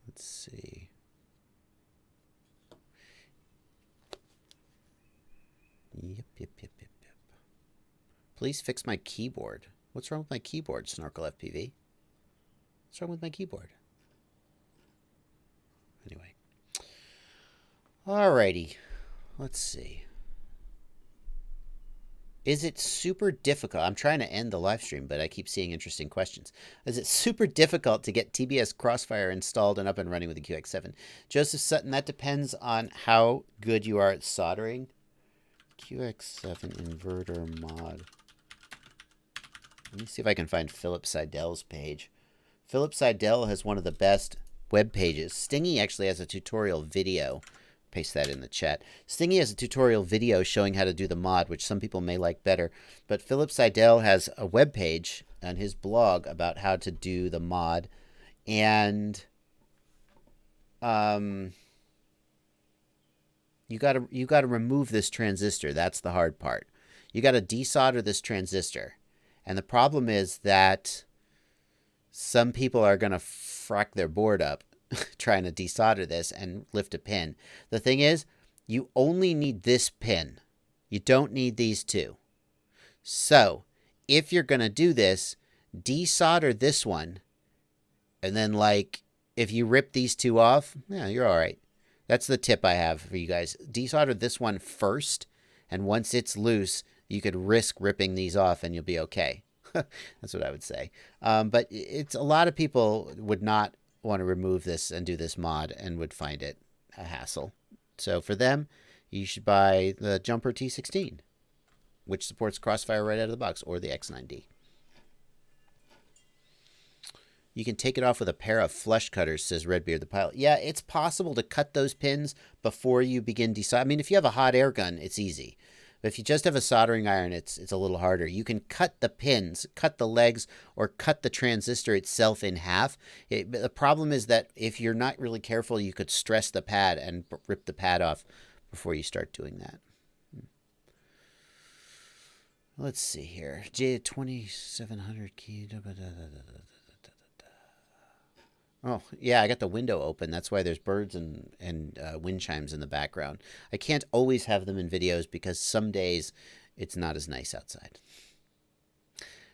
Let's see. Yep. Please fix my keyboard. What's wrong with my keyboard, Snorkel FPV? What's wrong with my keyboard? Anyway. Alrighty. Let's see. Is it super difficult? I'm trying to end the live stream, but I keep seeing interesting questions. Is it super difficult to get TBS Crossfire installed and up and running with the QX7? Joseph Sutton, that depends on how good you are at soldering. QX7 inverter mod. Let me see if I can find Philip Seidel's page. Philip Seidel has one of the best web pages. Stingy actually has a tutorial video. Paste that in the chat. Stingy has a tutorial video showing how to do the mod, which some people may like better. But Philip Seidel has a web page on his blog about how to do the mod. And you gotta remove this transistor. That's the hard part. You gotta desolder this transistor. And the problem is that some people are gonna frack their board up trying to desolder this and lift a pin. The thing is, you only need this pin. You don't need these two. So, if you're going to do this, desolder this one, and then, like, if you rip these two off, yeah, you're all right. That's the tip I have for you guys. Desolder this one first, and once it's loose, you could risk ripping these off, and you'll be okay. That's what I would say. But it's a lot of people would not want to remove this and do this mod and would find it a hassle. So for them, you should buy the Jumper T16, which supports Crossfire right out of the box, or the X9D. You can take it off with a pair of flush cutters, says Redbeard the pilot. Yeah, it's possible to cut those pins before you begin desoldering. I mean, if you have a hot air gun, it's easy. But if you just have a soldering iron, it's a little harder. You can cut the pins, cut the legs, or cut the transistor itself in half. The problem is that if you're not really careful, you could stress the pad and rip the pad off before you start doing that. Let's see here. J2700 key. Oh, yeah, I got the window open. That's why there's birds and wind chimes in the background. I can't always have them in videos because some days it's not as nice outside.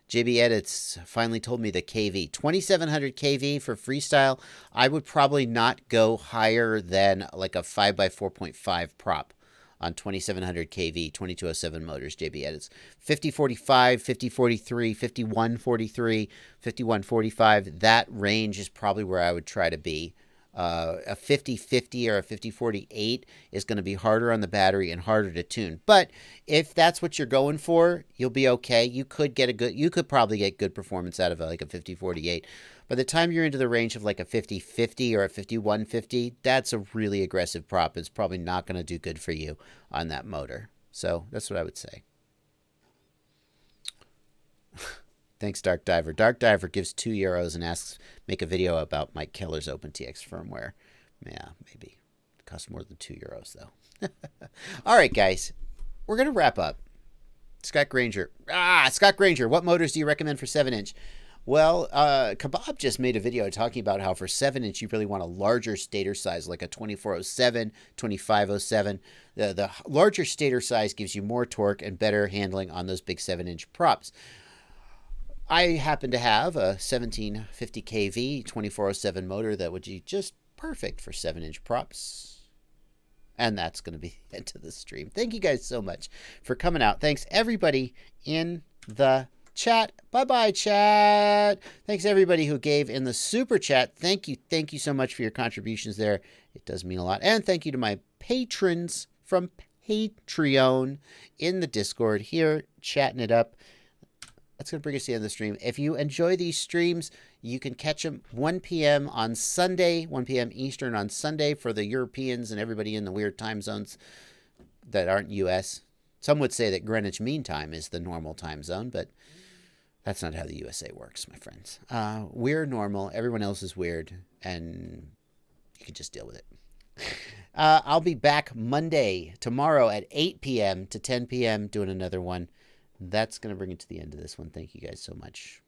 JB Edits finally told me the KV. 2700 KV for freestyle. I would probably not go higher than like a 5x4.5 prop on 2700 kV 2207 motors. JB Edits 5045, 5043, 5143, 5145. That range is probably where I would try to be. A 5050 or a 5048 is going to be harder on the battery and harder to tune. But if that's what you're going for, you'll be okay. You could probably get good performance out of like a 5048. By the time you're into the range of like a 5050 or a 5150, that's a really aggressive prop. It's probably not going to do good for you on that motor. So that's what I would say. Thanks, Dark Diver. Dark Diver gives €2 and asks, make a video about Mike Keller's OpenTX firmware. Yeah, maybe. It costs more than €2, though. All right, guys. We're going to wrap up. Scott Granger. Scott Granger, what motors do you recommend for 7-inch? Well, Kebab just made a video talking about how for 7-inch you really want a larger stator size, like a 2407, 2507. The larger stator size gives you more torque and better handling on those big 7-inch props. I happen to have a 1750 kV 2407 motor that would be just perfect for 7-inch props. And that's going to be the end of the stream. Thank you guys so much for coming out. Thanks, everybody in the chat. Bye-bye, chat. Thanks, everybody who gave in the super chat. Thank you. Thank you so much for your contributions there. It does mean a lot. And thank you to my patrons from Patreon in the Discord here, chatting it up. That's going to bring us to the end of the stream. If you enjoy these streams, you can catch them 1 p.m. on Sunday, 1 p.m. Eastern on Sunday for the Europeans and everybody in the weird time zones that aren't U.S. Some would say that Greenwich Mean Time is the normal time zone, but that's not how the USA works, my friends. We're normal. Everyone else is weird, and you can just deal with it. I'll be back tomorrow at 8 p.m. to 10 p.m. doing another one. That's going to bring it to the end of this one. Thank you guys so much.